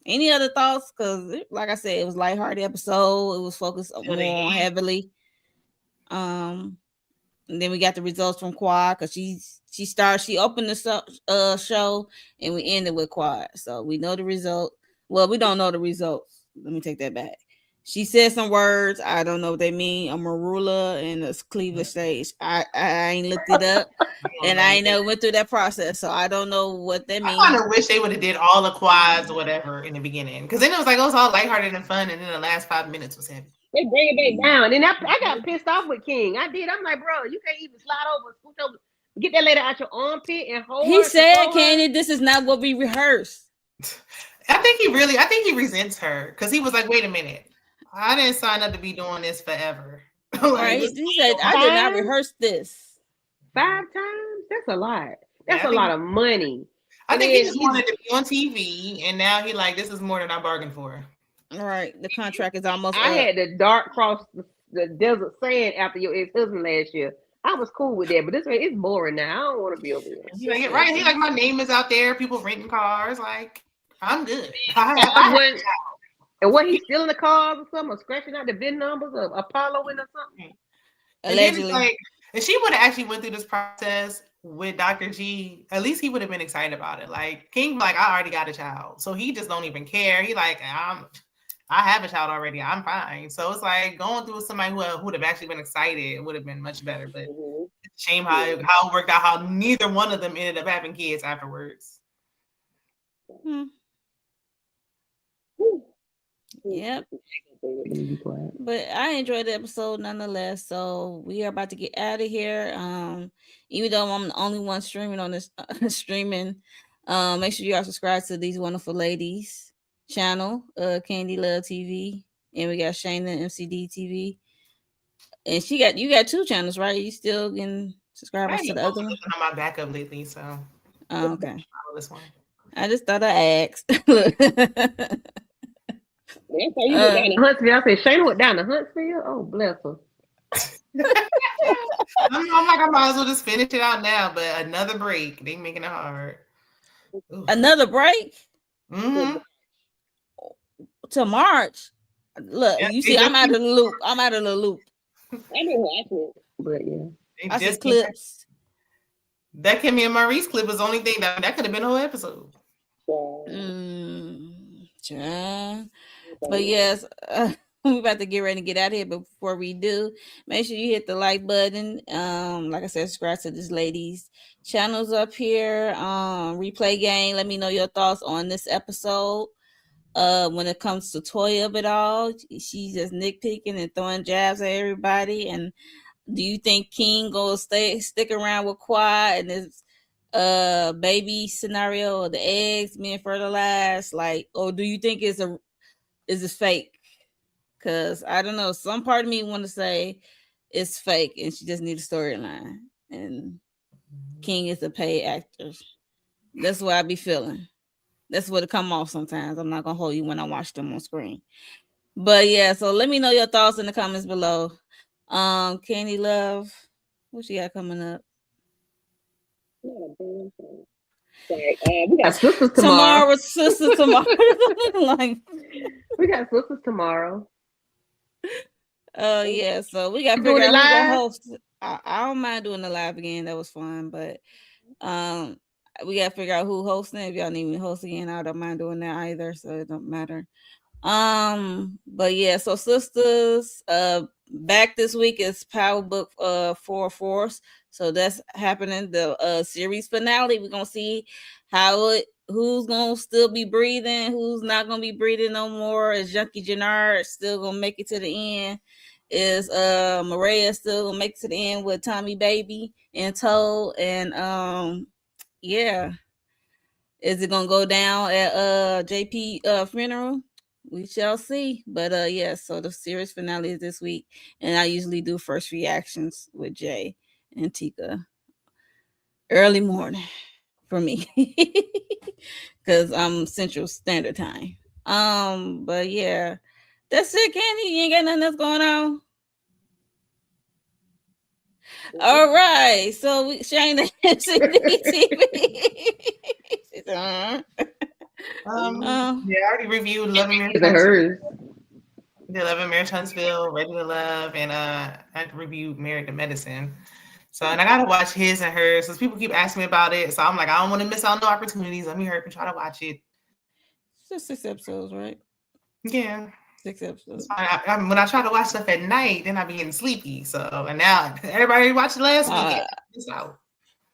any other thoughts? Because, like I said, it was a lighthearted episode. It was focused more heavily. And then we got the results from Quad, because she opened the show and we ended with Quad. So we know the result. Well, we don't know the results. Let me take that back. She said some words. I don't know what they mean. A marula and a cleavage stage. I ain't looked it up, and I ain't never went through that process, so I don't know what that means. I kind of wish they would have did all the quads or whatever in the beginning, because then it was like it was all lighthearted and fun, and then the last 5 minutes was heavy. They bring it back down, and I got pissed off with King. I did. I'm like, bro, you can't even slide over, scoot over, get that lady out your armpit and hold. He said, "Candy, this is not what we rehearsed." I think he resents her, because he was like, wait a minute. I didn't sign up to be doing this forever. Like, right? He said, "I did not rehearse this." 5 times? That's a lot. That's a lot of money. I think he just wanted to be on TV, and now he like, this is more than I bargained for. All right, the contract is almost. I had to dart cross the desert sand after your ex-husband last year. I was cool with that, but this way it's boring now. I don't want to be over here. He right? He like, my name is out there. People renting cars. Like, I'm good. And what, he's stealing the cars or something, or scratching out the VIN numbers of Apollo in or something? Allegedly. Like, if she would have actually went through this process with Dr. G, at least he would have been excited about it. Like, King, like, I already got a child, so he just don't even care. He like, I have a child already. I'm fine. So it's like going through somebody who would have actually been excited would have been much better. But it's a shame how it worked out. How neither one of them ended up having kids afterwards. Yep. But I enjoyed the episode nonetheless. So we are about to get out of here. Even though I'm the only one streaming on this streaming, make sure you are subscribed to these wonderful ladies channel, Candy Love TV, and we got Shayna MCD TV. And you got 2 channels, right? You still getting subscribers to the other one? On my backup lately, so okay. This one. I just thought I asked. That's how you went down to Huntsville. I said, Shayna went down to Huntsville? Oh, bless her. I'm like, I might as well just finish it out now, but another break. They making it hard. Ooh. Another break? Mm-hmm. To March. Look, you see, I'm out of the loop. I didn't watch it, but yeah. I see clips. That Kimmy and Maurice clip was the only thing that could have been a whole episode. But yes, we're about to get ready to get out of here. But before we do, make sure you hit the like button. Like I said, subscribe to this lady's channels up here. Replay game. Let me know your thoughts on this episode. When it comes to Toya of it all, she's just nitpicking and throwing jabs at everybody. And do you think King gonna stick around with Quad and this baby scenario, or the eggs being fertilized? Like, or do you think is it fake? Because I don't know. Some part of me want to say it's fake and she just needs a storyline. And King is a paid actor. That's what I be feeling. That's what it come off sometimes. I'm not gonna hold you when I watch them on screen. But yeah, so let me know your thoughts in the comments below. Candy Love, what she got coming up? We got sisters tomorrow. Sisters tomorrow. Like, we got sisters tomorrow. Oh yeah, so we got to figure out who's gonna host. I don't mind doing the live again. That was fun, but we got to figure out who hosting. If y'all need me to host again, I don't mind doing that either. So it don't matter. But yeah, so sisters, back this week is Power Book 4 Force. So that's happening. The series finale. We're gonna see who's gonna still be breathing, who's not gonna be breathing no more. Is Junkie Jannard still gonna make it to the end? Is Maria still gonna make it to the end with Tommy Baby and Toe? And yeah. Is it gonna go down at JP funeral? We shall see. But yeah, so the series finale is this week, and I usually do first reactions with Jay and Tika early morning for me because I'm Central Standard Time. But yeah, that's it, Candy. You ain't got nothing else going on. All right, so Shayna TV. Yeah, I already reviewed Love and Marriage. The Love and Marriage Huntsville, Ready to Love, and I reviewed Married to Medicine. So, and I gotta watch His and Hers. So people keep asking me about it. So I'm like, I don't want to miss out no opportunities. Let me hurry and try to watch it. It's just 6 episodes, right? Yeah. 6 episodes. When I try to watch stuff at night, then I be getting sleepy. So, and now everybody watched last week. It's out.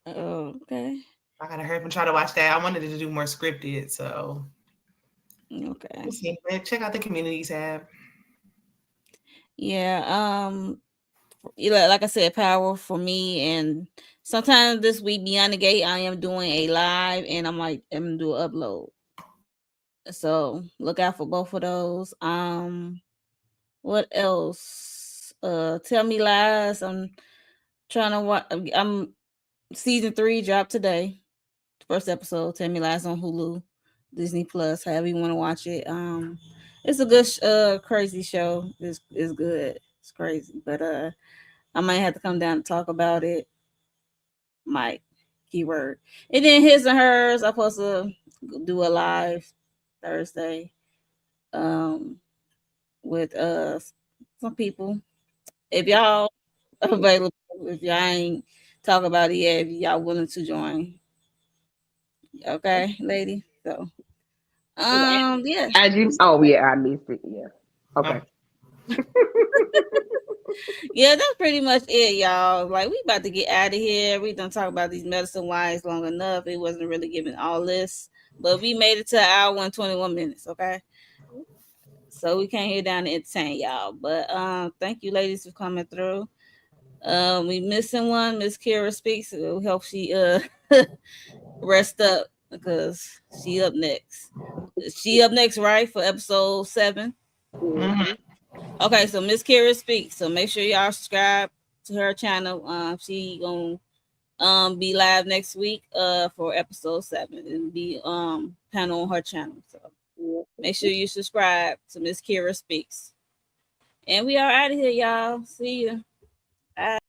Oh, okay. I gotta hurry up and try to watch that. I wanted to do more scripted, so okay. We'll see. Check out the community tab. Yeah. Like I said, power for me. And sometimes this week beyond the gate, I am doing a live, and I'm gonna do an upload. So look out for both of those. What else? Tell Me Lies. I'm trying to watch. I'm season 3 dropped today. First episode. Tell Me Lies on Hulu, Disney Plus. However you want to watch it. It's a good crazy show. It's good. It's crazy, but I might have to come down and talk about it. Might keyword. And then His and Hers. I'm supposed to do a live Thursday. With some people. If y'all available, if y'all ain't talk about it yet, if y'all willing to join. Okay, lady. So yeah. Oh yeah, I missed it. Yeah. Okay. Yeah, that's pretty much it, y'all. Like, we about to get out of here. We done talk about these medicine wines long enough. It wasn't really giving all this, but we made it to an hour and 21 minutes. Okay. So we came here down to entertain y'all. But thank you ladies for coming through. We missing one. Miss Kira Speaks. We hope she rest up because she up next. She up next, right? For episode 7. Mm-hmm. Okay, so Miss Kira Speaks. So make sure y'all subscribe to her channel. She gonna be live next week for episode 7 and be panel on her channel. So make sure you subscribe to Miss Kira Speaks. And we are out of here, y'all. See you. Bye.